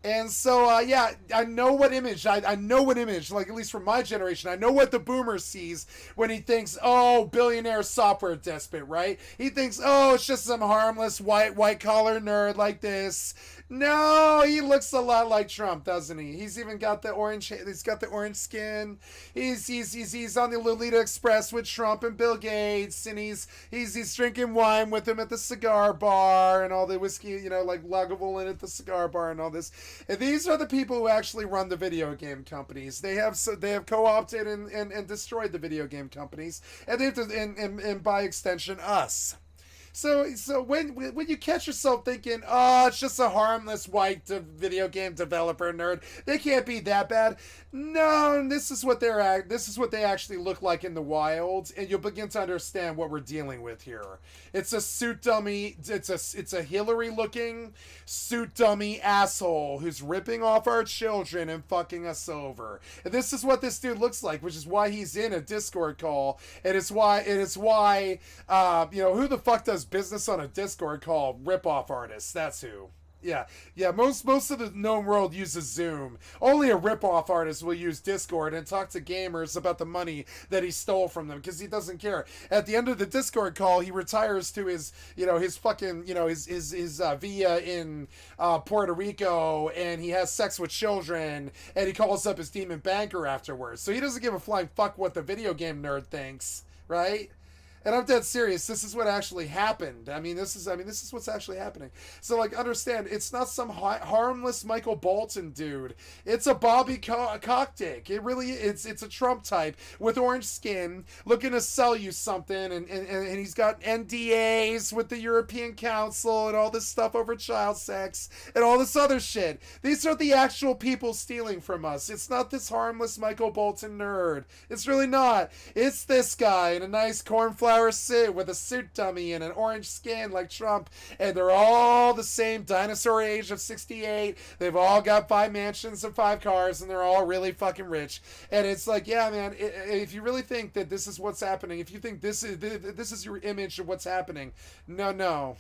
[SPEAKER 1] And so, yeah, I know what image, I know what image, like, at least from my generation, I know what the boomer sees when he thinks, oh, billionaire software despot, right? He thinks, oh, it's just some harmless white-collar nerd like this. No, he looks a lot like Trump, doesn't he? He's even got the orange, he's got the orange skin. He's on the Lolita Express with Trump and Bill Gates, and he's drinking wine with him at the cigar bar, and all the whiskey, you know, like Lagavulin at the cigar bar and all this. And these are the people who actually run the video game companies. They have co-opted and destroyed the video game companies, and they have to, and by extension, us. So when you catch yourself thinking, oh, it's just a harmless white video game developer nerd, they can't be that bad. No, this is what they actually look like in the wild, and you'll begin to understand what we're dealing with here. It's a suit dummy. It's a Hillary-looking suit dummy asshole who's ripping off our children and fucking us over. And this is what this dude looks like, which is why he's in a Discord call. And it's why you know, who the fuck does business on a Discord call? Rip-off artists. That's who. Yeah. Most of the known world uses Zoom. Only a rip-off artist will use Discord and talk to gamers about the money that he stole from them, because he doesn't care. At the end of the Discord call, he retires to his, you know, his fucking, you know, his villa in Puerto Rico, and he has sex with children, and he calls up his demon banker afterwards. So he doesn't give a flying fuck what the video game nerd thinks, right? And I'm dead serious. This is what actually happened. This is what's actually happening. So, like, understand, it's not some harmless Michael Bolton dude. It's a Bobby Cockdick. It really is. It's a Trump type with orange skin looking to sell you something, and he's got NDAs with the European Council and all this stuff over child sex and all this other shit. These are the actual people stealing from us. It's not this harmless Michael Bolton nerd. It's really not. It's this guy in a nice cornflower suit with a suit dummy and an orange skin like Trump, and they're all the same dinosaur age of 68. They've all got 5 mansions and 5 cars, and they're all really fucking rich. And it's like, yeah, man, if you really think that this is what's happening, if you think this is your image of what's happening, no.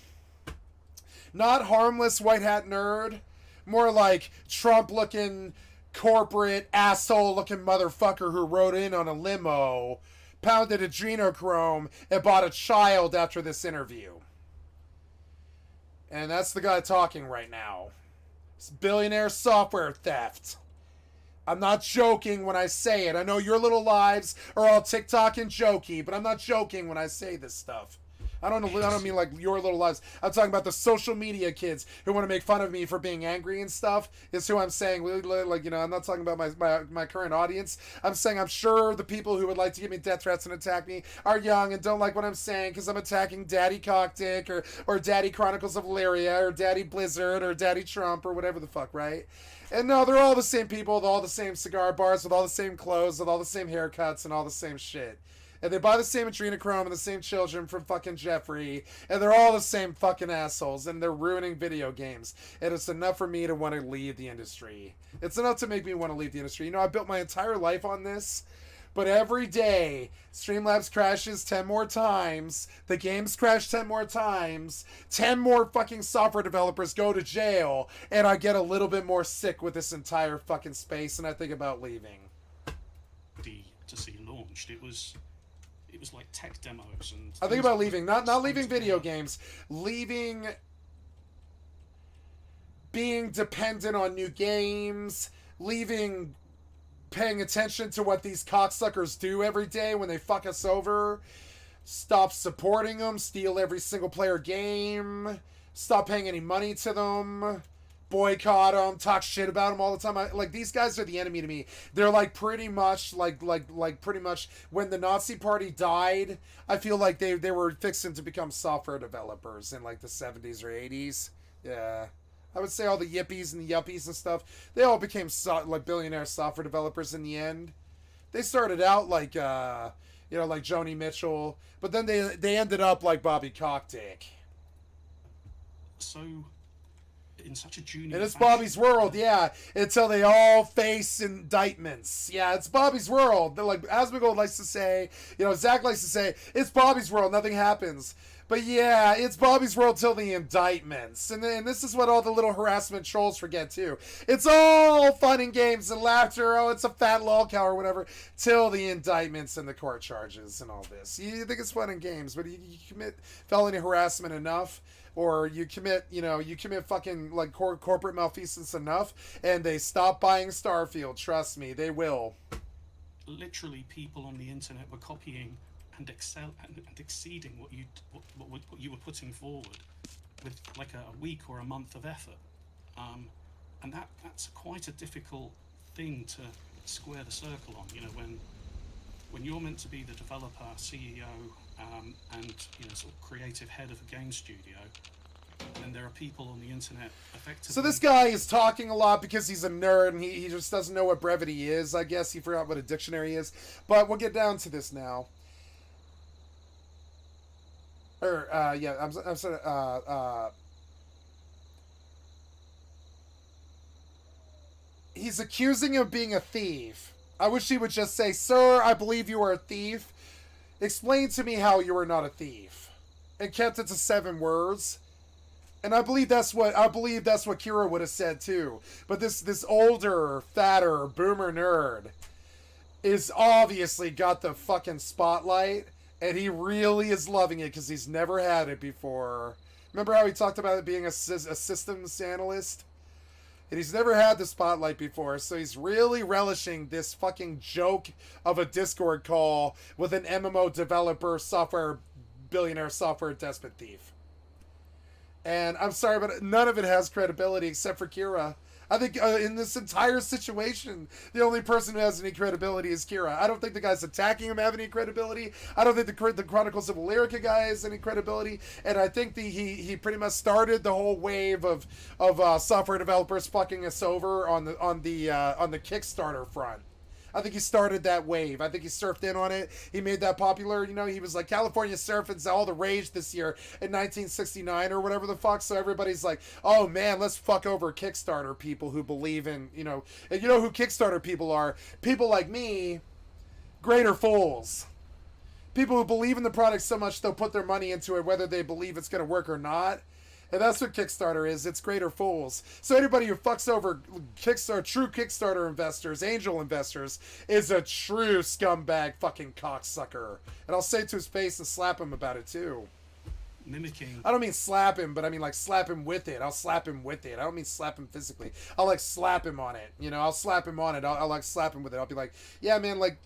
[SPEAKER 1] Not harmless white hat nerd. More like Trump-looking, corporate, asshole-looking motherfucker who rode in on a limo, pounded adrenochrome, and bought a child after this interview. And that's the guy talking right now. It's billionaire software theft. I'm not joking when I say it. I know your little lives are all TikTok and jokey, but I'm not joking when I say this stuff. I don't mean like your little lives. I'm talking about the social media kids who want to make fun of me for being angry and stuff. Is who I'm saying. Like, you know, I'm not talking about my current audience. I'm saying I'm sure the people who would like to give me death threats and attack me are young and don't like what I'm saying because I'm attacking Daddy Cockdick or Daddy Chronicles of Lyria or Daddy Blizzard or Daddy Trump or whatever the fuck, right? And no, they're all the same people with all the same cigar bars, with all the same clothes, with all the same haircuts and all the same shit. And they buy the same adrenochrome and the same children from fucking Jeffrey. And they're all the same fucking assholes. And they're ruining video games. And it's enough for me to want to leave the industry. It's enough to make me want to leave the industry. You know, I built my entire life on this. But every day, Streamlabs crashes 10 more times. The games crash 10 more times. 10 more fucking software developers go to jail. And I get a little bit more sick with this entire fucking space. And I think about leaving.
[SPEAKER 11] To see launched, it was like tech demos and
[SPEAKER 1] I think about leaving, not leaving video games, leaving being dependent on new games, leaving paying attention to what these cocksuckers do every day when they fuck us over, stop supporting them, steal every single player game, stop paying any money to them, boycott them, talk shit about them all the time. Like, these guys are the enemy to me. They're like pretty much like pretty much when the Nazi Party died, I feel like they were fixing to become software developers in like the 70s or 80s. Yeah. I would say all the yippies and the yuppies and stuff, they all became like billionaire software developers in the end. They started out like you know, like Joni Mitchell, but then they ended up like Bobby Cockdick.
[SPEAKER 11] So in such a junior.
[SPEAKER 1] And it's
[SPEAKER 11] fashion.
[SPEAKER 1] Bobby's world, yeah. Until they all face indictments. Yeah, it's Bobby's world. They're like Asmongold likes to say, Zach likes to say, it's Bobby's world, nothing happens. But yeah, it's Bobby's world till the indictments. And this is what all the little harassment trolls forget too. It's all fun and games and laughter. Oh, it's a fat lolcow or whatever. Till the indictments and the court charges and all this. You think it's fun and games, but you commit felony harassment enough, or you commit fucking like corporate malfeasance enough, and they stop buying Starfield. Trust me, they will.
[SPEAKER 11] Literally, people on the internet were copying and exceeding what you were putting forward with like a week or a month of effort, and that's quite a difficult thing to square the circle on. When you're meant to be the developer, CEO, and sort of creative head of a game studio, and there are people on the internet effectively.
[SPEAKER 1] So this guy is talking a lot because he's a nerd and he just doesn't know what brevity is. I guess he forgot what a dictionary is. But we'll get down to this now. I'm sorry. He's accusing him of being a thief. I wish he would just say, "Sir, I believe you are a thief. Explain to me how you are not a thief," and kept it to 7 words. And I believe that's what Kira would have said too. But this older, fatter, boomer nerd is obviously got the fucking spotlight. And he really is loving it because he's never had it before. Remember how he talked about it being a systems analyst? And he's never had the spotlight before, so he's really relishing this fucking joke of a Discord call with an MMO developer, billionaire software despot thief. And I'm sorry, but none of it has credibility except for Kira. I think in this entire situation, the only person who has any credibility is Kira. I don't think the guys attacking him have any credibility. I don't think the Chronicles of Illyrica guy has any credibility. And I think he pretty much started the whole wave of software developers fucking us over on the Kickstarter front. I think he started that wave. I think he surfed in on it. He made that popular. He was like, California surfing's all the rage this year in 1969 or whatever the fuck. So everybody's like, oh man, let's fuck over Kickstarter people who believe in, and you know who Kickstarter people are? People like me, greater fools. People who believe in the product so much they'll put their money into it whether they believe it's going to work or not. And that's what Kickstarter is. It's greater fools. So anybody who fucks over true Kickstarter investors, angel investors, is a true scumbag fucking cocksucker. And I'll say it to his face and slap him about it too.
[SPEAKER 11] Mimicking.
[SPEAKER 1] I don't mean slap him, but I mean like slap him with it. I'll slap him with it. I don't mean slap him physically. I'll like slap him on it. I'll slap him on it. I'll like slap him with it. I'll be like, yeah, man, like.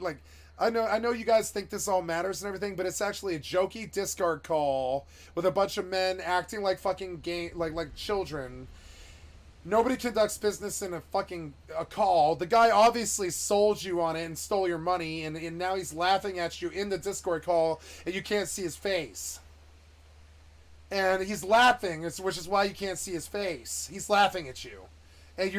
[SPEAKER 1] I know you guys think this all matters and everything, but it's actually a jokey Discord call with a bunch of men acting like fucking like children. Nobody conducts business in a call. The guy obviously sold you on it and stole your money, and now he's laughing at you in the Discord call, and you can't see his face. And he's laughing, which is why you can't see his face. He's laughing at you. And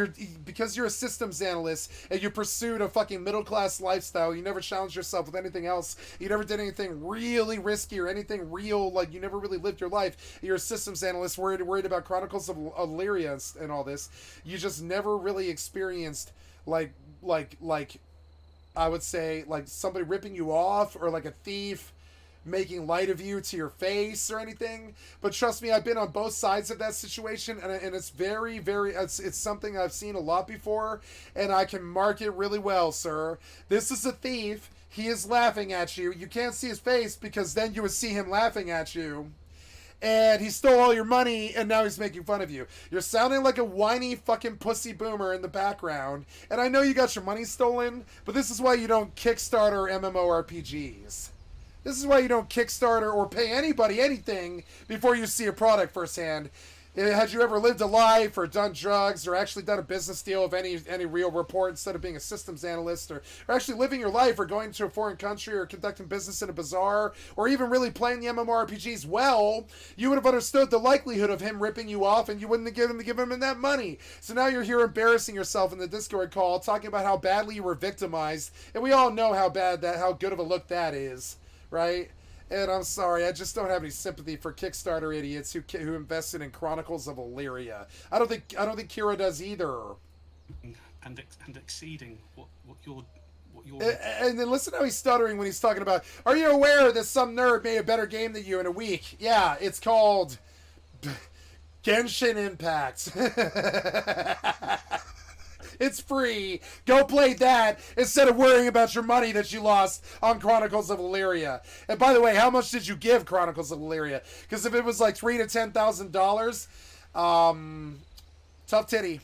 [SPEAKER 1] because you're a systems analyst and you pursued a fucking middle-class lifestyle, you never challenged yourself with anything else, you never did anything really risky or anything real, like you never really lived your life. You're a systems analyst worried about Chronicles of Illyria and all this. You just never really experienced like I would say like somebody ripping you off or like a thief making light of you to your face or anything. But trust me, I've been on both sides of that situation, and it's very, very, it's something I've seen a lot before, and I can mark it really well, sir. This is a thief. He is laughing at you. You can't see his face because then you would see him laughing at you. And he stole all your money, and now he's making fun of you. You're sounding like a whiny fucking pussy boomer in the background. And I know you got your money stolen, but this is why you don't Kickstarter MMORPGs. This is why you don't Kickstarter or pay anybody anything before you see a product firsthand. Had you ever lived a life or done drugs or actually done a business deal of any real report instead of being a systems analyst or actually living your life or going to a foreign country or conducting business in a bazaar or even really playing the MMORPGs well, you would have understood the likelihood of him ripping you off and you wouldn't have give him that money. So now you're here embarrassing yourself in the Discord call talking about how badly you were victimized, and we all know how good of a look that is, right? And I'm sorry, I just don't have any sympathy for Kickstarter idiots who invested in Chronicles of Illyria. I don't think Kira does either.
[SPEAKER 11] And exceeding what you're.
[SPEAKER 1] And then listen how he's stuttering when he's talking about. Are you aware that some nerd made a better game than you in a week? Yeah, it's called Genshin Impact. It's free. Go play that instead of worrying about your money that you lost on Chronicles of Illyria. And by the way, how much did you give Chronicles of Illyria? Because if it was like $3,000 to $10,000, tough titty.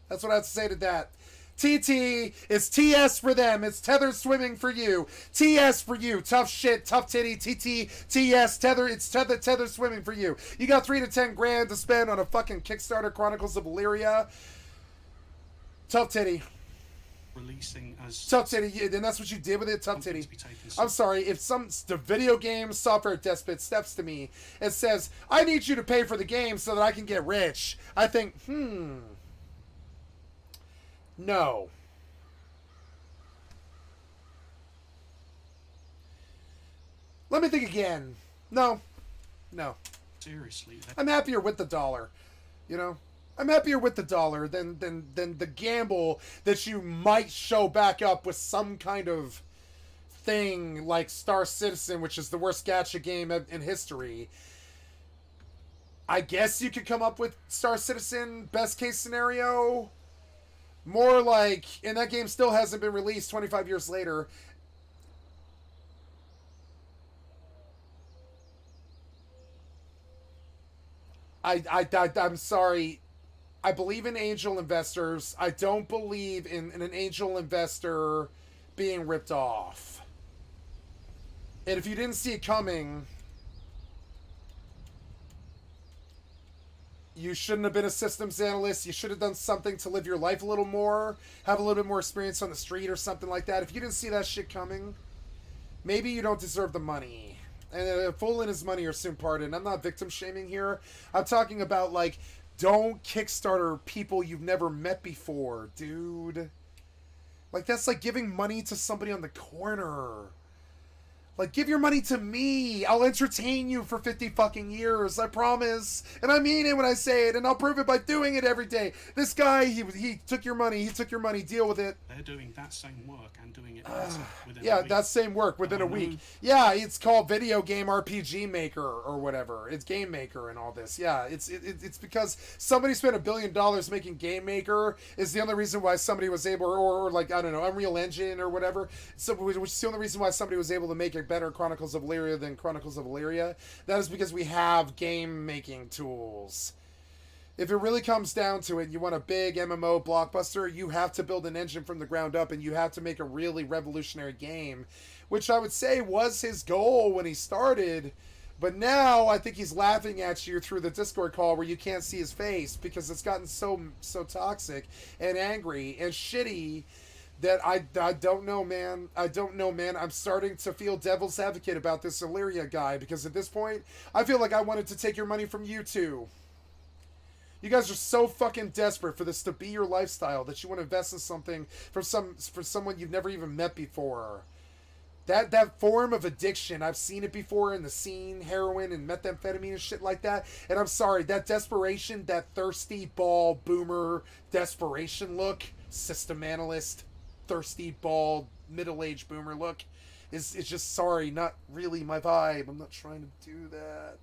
[SPEAKER 1] That's what I have to say to that. TT is TS for them. It's tether swimming for you. TS for you. Tough shit. Tough titty. TT. TS. Tether. It's tether swimming for you. You got $3,000 to $10,000 to spend on a fucking Kickstarter Chronicles of Illyria. Tough titty.
[SPEAKER 11] Releasing as
[SPEAKER 1] tough titty, and that's what you did with it. Tough titty. I'm sorry if the video game software despot steps to me and says, "I need you to pay for the game so that I can get rich." I think, no. Let me think again. No.
[SPEAKER 11] Seriously,
[SPEAKER 1] I'm happier with the dollar. You know. I'm happier with the dollar than the gamble that you might show back up with some kind of thing like Star Citizen, which is the worst gacha game in history. I guess you could come up with Star Citizen best case scenario. More like, and that game still hasn't been released 25 years later. I'm sorry. I believe in angel investors. I don't believe in an angel investor being ripped off. And if you didn't see it coming, you shouldn't have been a systems analyst. You should have done something to live your life a little more, have a little bit more experience on the street or something like that. If you didn't see that shit coming, maybe you don't deserve the money. And a fool and his money are soon parted. I'm not victim shaming here. I'm talking about, like, don't Kickstarter people you've never met before, dude. Like, that's like giving money to somebody on the corner. Like, give your money to me. I'll entertain you for 50 fucking years. I promise. And I mean it when I say it. And I'll prove it by doing it every day. This guy, he took your money. He took your money. Deal with it.
[SPEAKER 11] They're doing that same work and doing it better within
[SPEAKER 1] yeah,
[SPEAKER 11] a week.
[SPEAKER 1] that same work within a week. Yeah, it's called Video Game RPG Maker or whatever. It's Game Maker and all this. Yeah, it's because somebody spent $1 billion making Game Maker is the only reason why somebody was able, or like, I don't know, Unreal Engine or whatever. So, which is the only reason why somebody was able to make it better Chronicles of Illyria than Chronicles of Illyria. That is because we have game making tools. If it really comes down to it, you want a big MMO blockbuster, you have to build an engine from the ground up and you have to make a really revolutionary game, which I would say was his goal when he started. But now I think he's laughing at you through the Discord call where you can't see his face because it's gotten so toxic and angry and shitty that I don't know, man. I don't know, man. I'm starting to feel devil's advocate about this Illyria guy because at this point, I feel like I wanted to take your money from you too. You guys are so fucking desperate for this to be your lifestyle that you want to invest in something for someone you've never even met before. That form of addiction, I've seen it before in the scene, heroin and methamphetamine and shit like that. And I'm sorry, that desperation, that thirsty ball boomer desperation look, system analyst, thirsty bald middle-aged boomer look is just, sorry, not really my vibe. I'm not trying to do that.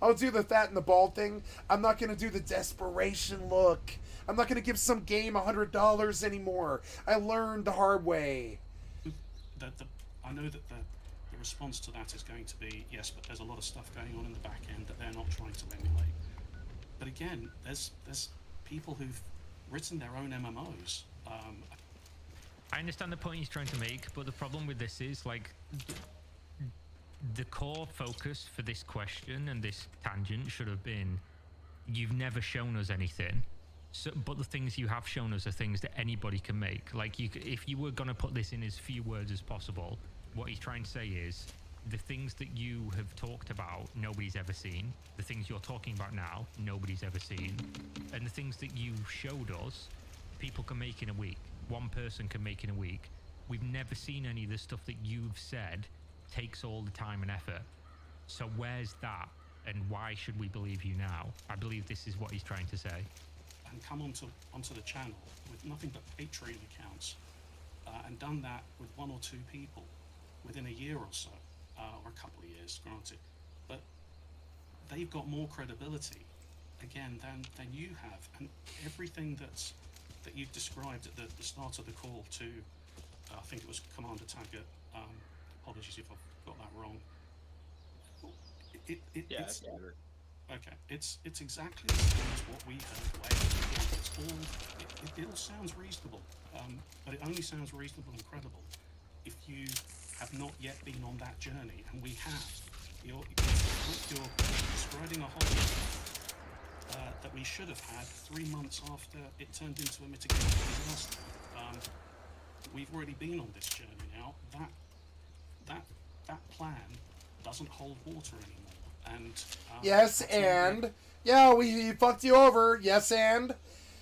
[SPEAKER 1] I'll do the fat and the bald thing. I'm not going to do the desperation look. I'm not going to give some game $100 anymore. I learned the hard way.
[SPEAKER 11] I know that the response to that is going to be, yes, but there's a lot of stuff going on in the back end that they're not trying to emulate. But again, there's people who've written their own MMOs.
[SPEAKER 7] I understand the point he's trying to make, but the problem with this is, like, the core focus for this question and this tangent should have been, you've never shown us anything. So, but the things you have shown us are things that anybody can make. Like, if you were going to put this in as few words as possible, what he's trying to say is, the things that you have talked about, nobody's ever seen. The things you're talking about now, nobody's ever seen. And the things that you showed us, people can make in a week. One person can make in a week. we've never seen any of the stuff that you've said takes all the time and effort. So where's that? And why should we believe you now? I believe this is what he's trying to say.
[SPEAKER 11] And come onto the channel with nothing but Patreon accounts, and done that with 1 or 2 people within a year or so, or a couple of years, granted. But they've got more credibility, again, than you have. And everything that you've described at the start of the call to, I think it was Commander Taggart, apologies if I've got that wrong. It's okay. It's exactly the same as what we heard way before. It all sounds reasonable, but it only sounds reasonable and credible if you have not yet been on that journey, and we have. You're striding a hole that we should have had 3 months after it turned into a mitigated disaster. We've already been on this journey now. That plan doesn't hold water anymore. And
[SPEAKER 1] yes, and yeah, he fucked you over. Yes, and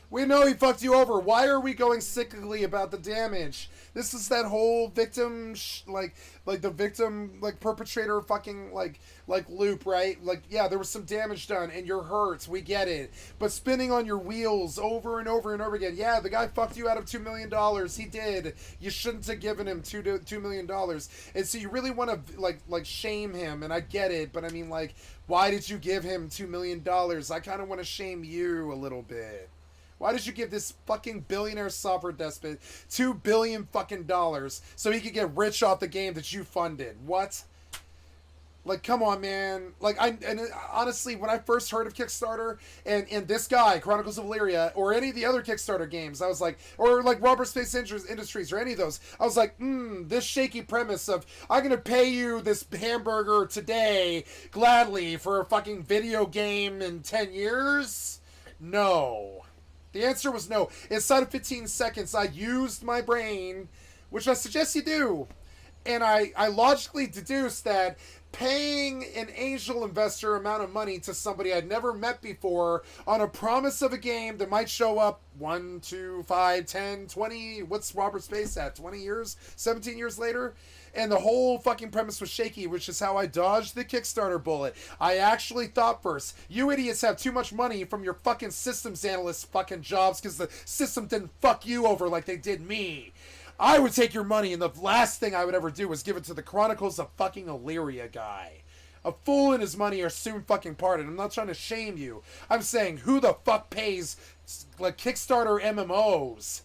[SPEAKER 1] we know he fucked you over. Why are we going cyclically about the damage? This is that whole victim, like the victim, perpetrator fucking, like loop, right? Like, yeah, there was some damage done, and you're hurt. We get it. But spinning on your wheels over and over and over again. Yeah, the guy fucked you out of $2 million. He did. You shouldn't have given him $2 million. And so you really want to, like shame him, and I get it. But I mean, like, why did you give him $2 million? I kind of want to shame you a little bit. Why did you give this fucking billionaire software despot $2 billion fucking dollars so he could get rich off the game that you funded? What? Like, come on, man. Like, honestly, when I first heard of Kickstarter and this guy, Chronicles of Illyria, or any of the other Kickstarter games, I was like, or like Robert Space Industries or any of those, I was like, this shaky premise of, I'm going to pay you this hamburger today gladly for a fucking video game in 10 years? No. The answer was no. Inside of 15 seconds, I used my brain, which I suggest you do, and I logically deduced that paying an angel investor amount of money to somebody I'd never met before on a promise of a game that might show up 1, 2, 5, 10, 20, what's Robert Space at, 20 years, 17 years later? And the whole fucking premise was shaky, which is how I dodged the Kickstarter bullet. I actually thought first, you idiots have too much money from your fucking systems analyst fucking jobs because the system didn't fuck you over like they did me. I would take your money, and the last thing I would ever do was give it to the Chronicles of fucking Illyria guy. A fool and his money are soon fucking parted. I'm not trying to shame you. I'm saying, who the fuck pays like Kickstarter MMOs?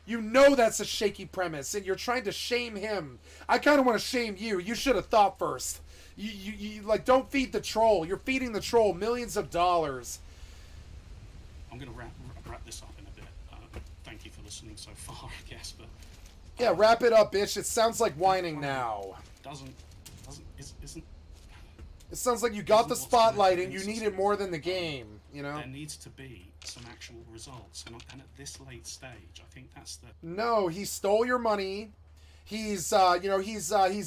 [SPEAKER 1] You know that's a shaky premise, and you're trying to shame him. I kind of want to shame you. You should have thought first. You like, don't feed the troll. You're feeding the troll millions of dollars.
[SPEAKER 11] I'm going to wrap this up in a bit. Thank you for listening so far, I guess. But
[SPEAKER 1] yeah, wrap it up, bitch. It sounds like whining now.
[SPEAKER 11] Isn't.
[SPEAKER 1] It sounds like you got the spotlight and you need it more than the game. You know,
[SPEAKER 11] there needs to be some actual results, and at this late stage, I think that's the.
[SPEAKER 1] No, he stole your money. He's, he's what's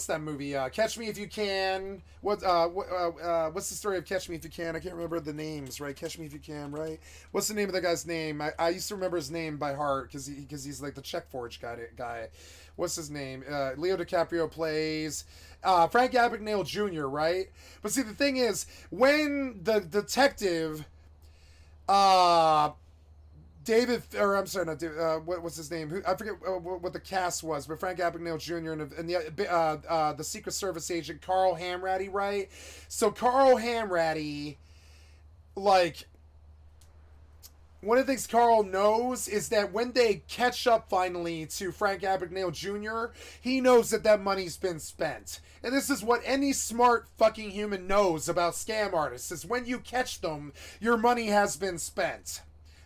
[SPEAKER 1] that movie? Catch Me If You Can. What's the story of Catch Me If You Can? I can't remember the names, right? Catch Me If You Can, right? What's the name of the guy's name? I used to remember his name by heart because he's like the Check Forge guy. What's his name? Leo DiCaprio plays Frank Abagnale Jr., right? But see, the thing is, when the detective, David, or I'm sorry, not David, what's his name? I forget what the cast was, but Frank Abagnale Jr. and the Secret Service agent Carl Hamratty, right? So Carl Hamratty, like, one of the things Carl knows is that when they catch up finally to Frank Abagnale Jr., he knows that money's been spent. And this is what any smart fucking human knows about scam artists, is when you catch them, your money has been spent.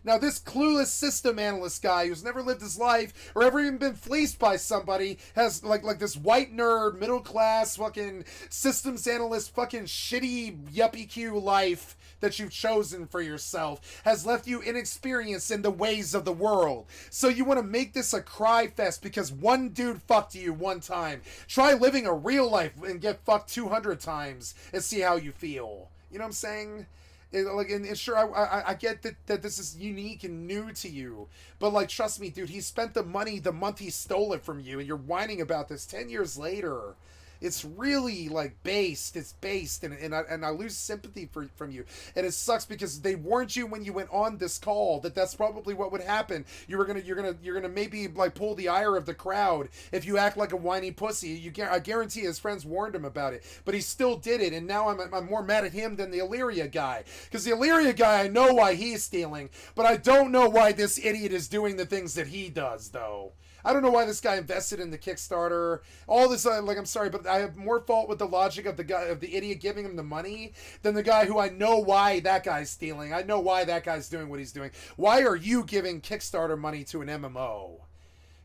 [SPEAKER 1] Now, this clueless system analyst guy who's never lived his life or ever even been fleeced by somebody has, like this white nerd, middle class, fucking systems analyst, fucking shitty yuppie Q life that you've chosen for yourself has left you inexperienced in the ways of the world. So you want to make this a cry fest because one dude fucked you one time. Try living a real life and get fucked 200 times and see how you feel. You know what I'm saying? And sure, I get that this is unique and new to you, but like, trust me, dude, he spent the money the month he stole it from you, and you're whining about this 10 years later. It's really like based. It's based, and I lose sympathy from you, and it sucks because they warned you when you went on this call that that's probably what would happen. You're gonna maybe like pull the ire of the crowd if you act like a whiny pussy. I guarantee his friends warned him about it, but he still did it, and now I'm more mad at him than the Illyria guy, because the Illyria guy, I know why he's stealing, but I don't know why this idiot is doing the things that he does though. I don't know why this guy invested in the Kickstarter. All this, like, I'm sorry, but I have more fault with the logic of the idiot giving him the money than the guy who I know why that guy's stealing. I know why that guy's doing what he's doing. Why are you giving Kickstarter money to an MMO?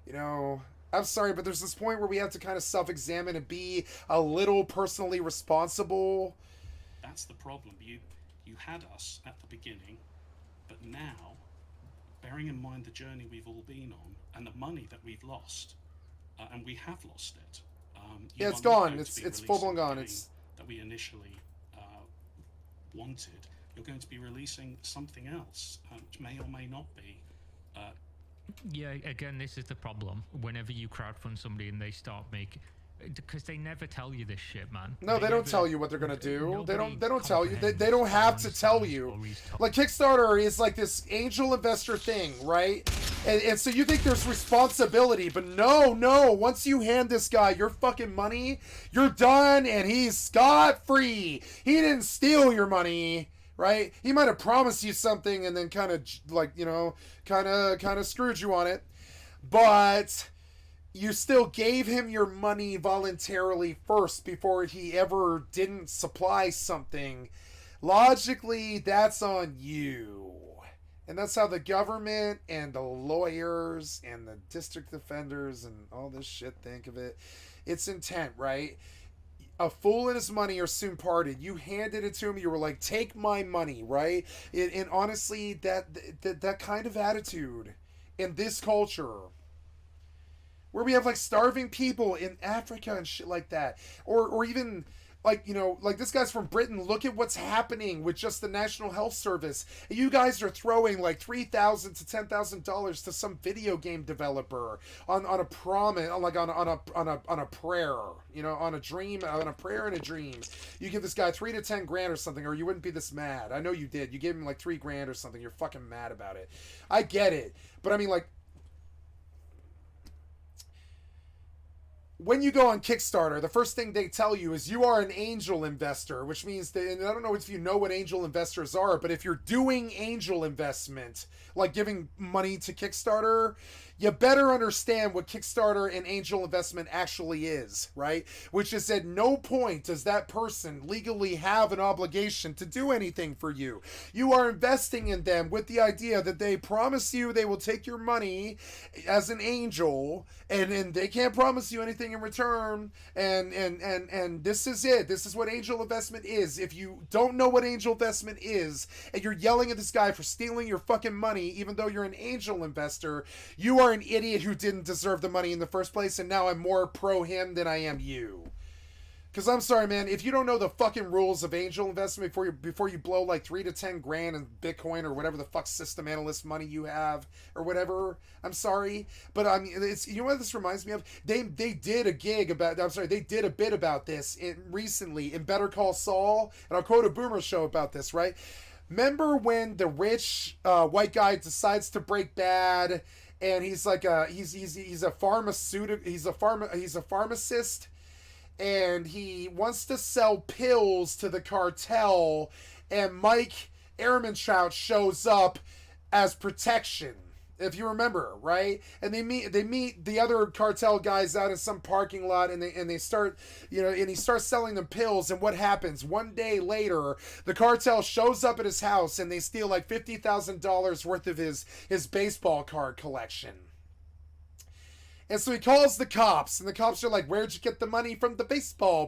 [SPEAKER 1] You know, I'm sorry, but there's this point where we have to kind of self-examine and be a little personally responsible.
[SPEAKER 11] That's the problem. You had us at the beginning, but now, bearing in mind the journey we've all been on, and the money that we've lost, and we have lost it.
[SPEAKER 1] Yeah, it's gone. It's full blown gone. It's
[SPEAKER 11] that we initially wanted. You're going to be releasing something else, which may or may not be.
[SPEAKER 7] Yeah, again, this is the problem. Whenever you crowdfund somebody and they start making, because they never tell you this shit, man.
[SPEAKER 1] No, they don't tell you what they're gonna do. They don't tell you. They don't have to tell you. Like, Kickstarter is like this angel investor thing, right? And so you think there's responsibility, but no. Once you hand this guy your fucking money, you're done, and he's scot-free. He didn't steal your money, right? He might have promised you something and then kind of, like, you know, kind of screwed you on it, but you still gave him your money voluntarily first before he ever didn't supply something. Logically, that's on you. And that's how the government and the lawyers and the district defenders and all this shit think of it. It's intent, right? A fool and his money are soon parted. You handed it to him. You were like, take my money, right? And honestly, that kind of attitude in this culture, where we have like starving people in Africa and shit like that, or even like, you know, like this guy's from Britain. Look at what's happening with just the National Health Service. You guys are throwing like $3,000 to $10,000 to some video game developer on a promise, like on a prayer, you know, on a dream, on a prayer and a dream. You give this guy $3 to 10 grand or something, or you wouldn't be this mad. I know you did. You gave him like $3 grand or something. You're fucking mad about it. I get it, but I mean, like, when you go on Kickstarter, the first thing they tell you is you are an angel investor, which means that, and I don't know if you know what angel investors are, but if you're doing angel investment, like giving money to Kickstarter, you better understand what Kickstarter and angel investment actually is, right? Which is, at no point does that person legally have an obligation to do anything for you. You are investing in them with the idea that they promise you they will take your money as an angel, and they can't promise you anything in return, and this is it. This is what angel investment is. If you don't know what angel investment is, and you're yelling at this guy for stealing your fucking money, even though you're an angel investor, you are an idiot who didn't deserve the money in the first place, and now I'm more pro him than I am you. Because I'm sorry, man, if you don't know the fucking rules of angel investment before you blow like 3 to 10 grand in Bitcoin or whatever the fuck system analyst money you have or whatever, I'm sorry, but I mean, it's, you know what this reminds me of? They did a gig about, I'm sorry, they did a bit about this recently in Better Call Saul, and I'll quote a Boomer show about this, right? Remember when the rich white guy decides to break bad, and he's like he's a pharmacist, and he wants to sell pills to the cartel, and Mike Ehrmantraut shows up as protection, if you remember, right? And they meet the other cartel guys out in some parking lot, and they start, you know, and he starts selling them pills, and what happens? One day later, the cartel shows up at his house, and they steal like $50,000 worth of his baseball card collection. And so he calls the cops, and the cops are like, where'd you get the money from the baseball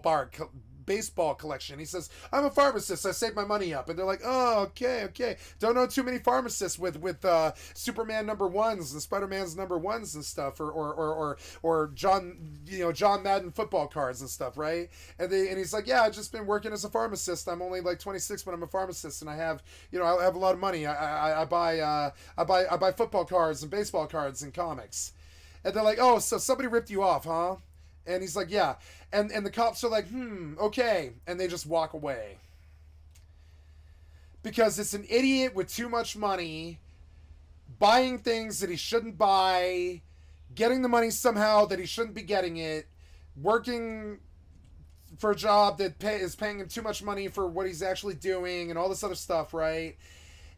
[SPEAKER 1] baseball collection. He says, I'm a pharmacist. I saved my money up. And they're like, oh, okay. Don't know too many pharmacists with Superman #1s and Spider-Man's #1s and stuff, or John Madden football cards and stuff, right? And he's like, yeah, I've just been working as a pharmacist. I'm only like 26, but I'm a pharmacist, and I have a lot of money. I buy football cards and baseball cards and comics. And they're like, oh, so somebody ripped you off, huh? And he's like, yeah. And the cops are like, okay. And they just walk away. Because it's an idiot with too much money, buying things that he shouldn't buy, getting the money somehow that he shouldn't be getting it, working for a job that is paying him too much money for what he's actually doing, and all this other stuff, right?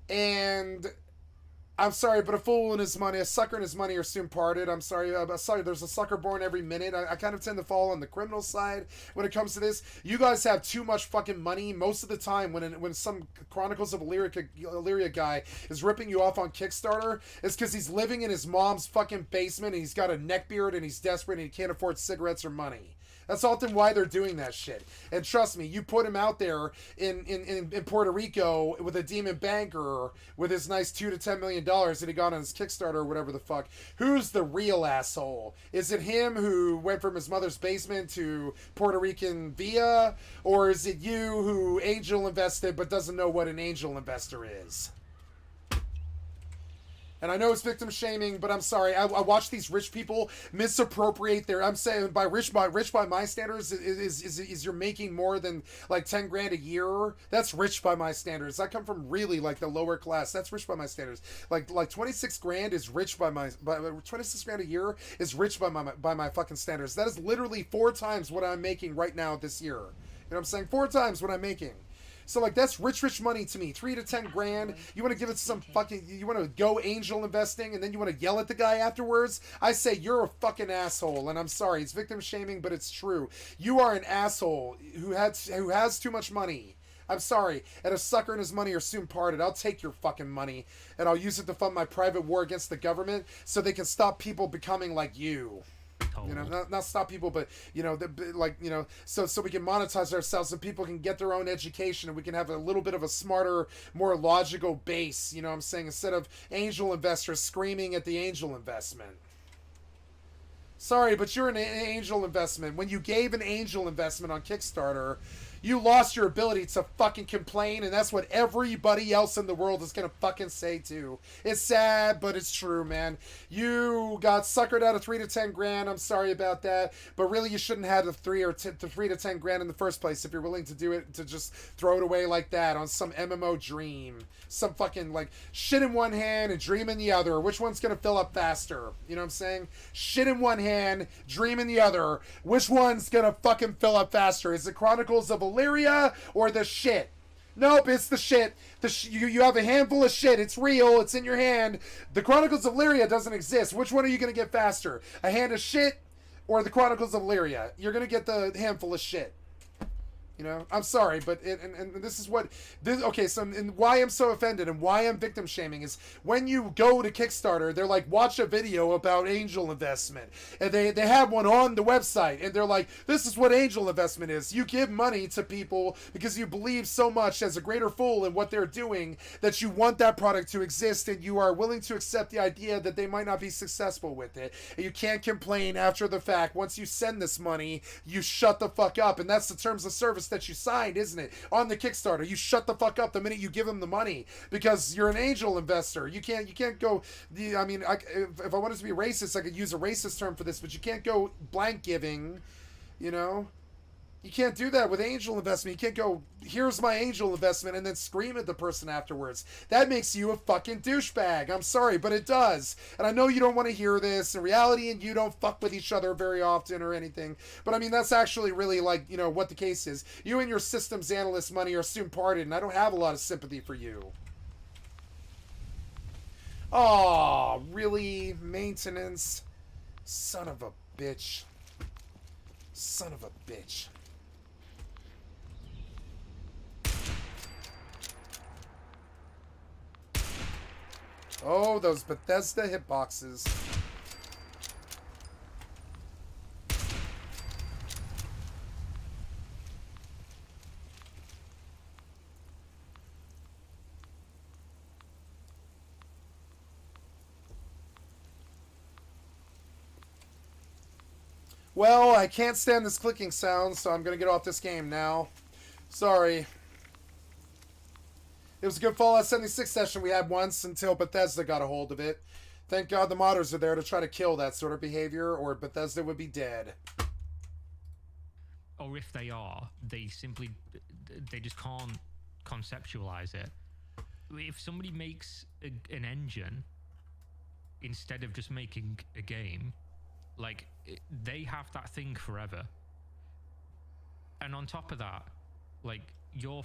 [SPEAKER 1] And I'm sorry, but a fool in his money, a sucker in his money are soon parted. I'm sorry, there's a sucker born every minute. I kind of tend to fall on the criminal side when it comes to this. You guys have too much fucking money most of the time when some Chronicles of Illyria guy is ripping you off on Kickstarter. It's because he's living in his mom's fucking basement, and he's got a neck beard, and he's desperate, and he can't afford cigarettes or money. That's often why they're doing that shit. And trust me, you put him out there in Puerto Rico with a demon banker with his nice $2 to $10 million that he got on his Kickstarter or whatever the fuck. Who's the real asshole? Is it him who went from his mother's basement to Puerto Rican via? Or is it you who angel invested but doesn't know what an angel investor is? And I know it's victim shaming, but I'm sorry. I watch these rich people misappropriate their. I'm saying by rich by my standards is you're making more than like 10 grand a year. That's rich by my standards. I come from really like the lower class. That's rich by my standards. Like 26 grand is rich by 26 grand a year is rich by my fucking standards. That is literally 4 times what I'm making right now this year. You know what I'm saying? 4 times what I'm making. So, like, that's rich money to me. 3 to 10 grand. You want to give it to some fucking... You want to go angel investing, and then you want to yell at the guy afterwards? I say, you're a fucking asshole, and I'm sorry. It's victim shaming, but it's true. You are an asshole who has too much money. I'm sorry. And a sucker and his money are soon parted. I'll take your fucking money, and I'll use it to fund my private war against the government so they can stop people becoming like you. You know, not stop people, but so we can monetize ourselves and people can get their own education and we can have a little bit of a smarter, more logical base. You know what I'm saying? Instead of angel investors screaming at the angel investment. Sorry, but you're an angel investment. When you gave an angel investment on Kickstarter, you lost your ability to fucking complain, and that's what everybody else in the world is gonna fucking say too. It's sad, but it's true, man. You got suckered out of 3 to 10 grand. I'm sorry about that, but really you shouldn't have the 3 to 10 grand in the first place if you're willing to do it, to just throw it away like that on some MMO dream. Some fucking like shit in one hand and dream in the other. Which one's gonna fill up faster? You know what I'm saying? Shit in one hand, dream in the other. Which one's gonna fucking fill up faster? Is it Chronicles of Illyria or the shit? Nope, it's the shit. You have a handful of shit. It's real. It's in your hand. The Chronicles of Illyria doesn't exist. Which one are you gonna get faster? A hand of shit or the Chronicles of Illyria? You're gonna get the handful of shit. You know, I'm sorry, but and this is what this. Okay, so and why I'm so offended and why I'm victim shaming is when you go to Kickstarter, they're like, watch a video about angel investment, and they have one on the website, and they're like, this is what angel investment is. You give money to people because you believe so much as a greater fool in what they're doing that you want that product to exist, and you are willing to accept the idea that they might not be successful with it, and you can't complain after the fact. Once you send this money, you shut the fuck up, and that's the terms of service that you signed, isn't it? On the Kickstarter, you shut the fuck up the minute you give them the money because you're an angel investor. You can't go. I mean, if I wanted to be racist, I could use a racist term for this, but you can't go blank giving. You know, you can't do that with angel investment. You can't go, here's my angel investment, and then scream at the person afterwards. That makes you a fucking douchebag. I'm sorry, but it does. And I know you don't want to hear this. In reality, and you don't fuck with each other very often or anything. But I mean, that's actually really like, you know, what the case is. You and your systems analyst money are soon parted, and I don't have a lot of sympathy for you. Oh, really? Maintenance? Son of a bitch. Son of a bitch. Oh, those Bethesda hitboxes. Well, I can't stand this clicking sound, so I'm gonna get off this game now. Sorry. It was a good Fallout 76 session we had once until Bethesda got a hold of it. Thank God the modders are there to try to kill that sort of behavior, or Bethesda would be dead.
[SPEAKER 7] Or if they are, they just can't conceptualize it. If somebody makes an engine instead of just making a game, like, they have that thing forever. And on top of that, like, you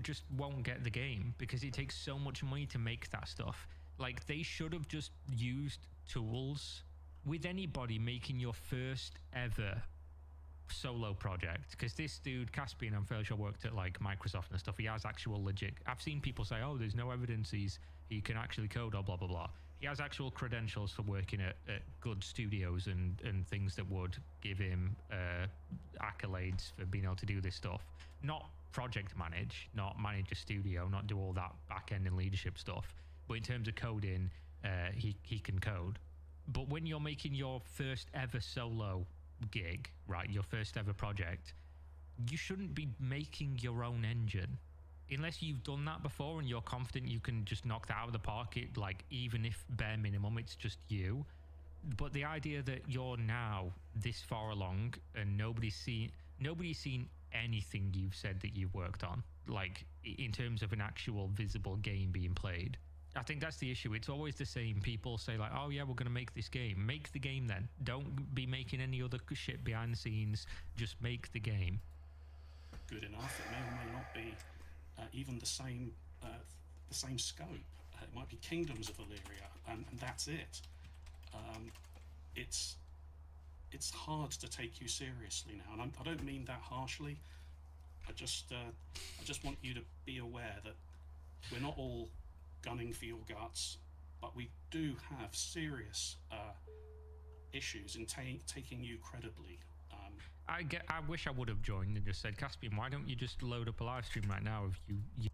[SPEAKER 7] just won't get the game because it takes so much money to make that stuff. Like, they should have just used tools with anybody making your first ever solo project, because this dude Caspian, I'm fairly sure, worked at like Microsoft and stuff. He has actual legit, I've seen people say, oh, there's no evidence he can actually code or blah blah blah. He has actual credentials for working at good studios and things that would give him accolades for being able to do this stuff. Not project manage, not manage a studio, not do all that back end and leadership stuff, but in terms of coding, he can code. But when you're making your first ever solo gig, right, your first ever project, you shouldn't be making your own engine unless you've done that before and you're confident you can just knock that out of the park. It, like, even if bare minimum it's just you. But the idea that you're now this far along and nobody's seen anything you've said that you've worked on, like, in terms of an actual visible game being played, I think that's the issue. It's always the same. People say like, oh yeah, we're going to make this game. Make the game then. Don't be making any other shit behind the scenes. Just make the game.
[SPEAKER 11] Good enough. It may or may not be even the same scope. It might be Kingdoms of Illyria, and that's it. It's hard to take you seriously now, and I don't mean that harshly. I just want you to be aware that we're not all gunning for your guts, but we do have serious issues in taking you credibly.
[SPEAKER 7] I wish I would have joined and just said, Caspian, why don't you just load up a live stream right now if you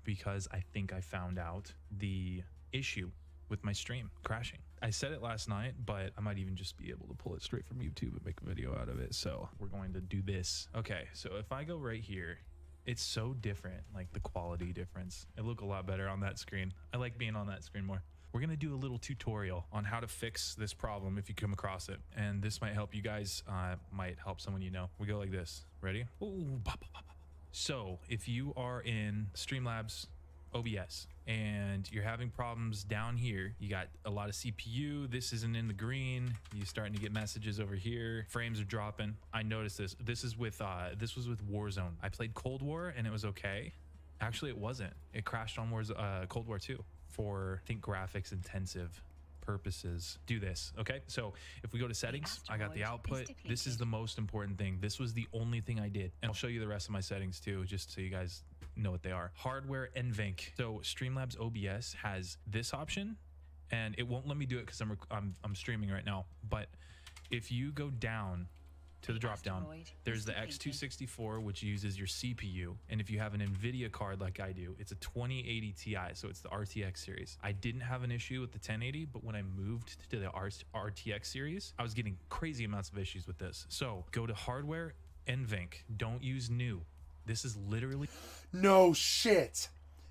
[SPEAKER 10] because I think I found out the issue with my stream crashing. I said it last night, but I might even just be able to pull it straight from YouTube and make a video out of it. So we're going to do this. Okay, so if I go right here, it's so different, like the quality difference. It look a lot better on that screen. I like being on that screen more. We're gonna do a little tutorial on how to fix this problem if you come across it. And this might help you guys, might help someone you know. We go like this, ready? Ooh, pop, pop, pop. So if you are in Streamlabs OBS and you're having problems down here, you got a lot of CPU, this isn't in the green, you're starting to get messages over here, frames are dropping. I noticed this. This was with Warzone. I played Cold War and it was okay. Actually, it wasn't. It crashed on Cold War 2 for, I think, graphics intensive purposes. Do this, okay? So if we go to settings, I got the output. This is the most important thing. This was the only thing I did, and I'll show you the rest of my settings too, just so you guys know what they are. Hardware NVENC. So Streamlabs OBS has this option, and it won't let me do it because I'm streaming right now. But if you go down to the drop down, there's the X264, which uses your CPU, and if you have an NVIDIA card like I do, it's a 2080 Ti, so it's the RTX series. I didn't have an issue with the 1080, but when I moved to the RTX series, I was getting crazy amounts of issues with this. So go to hardware NVENC. Don't use new. This is literally
[SPEAKER 1] no shit.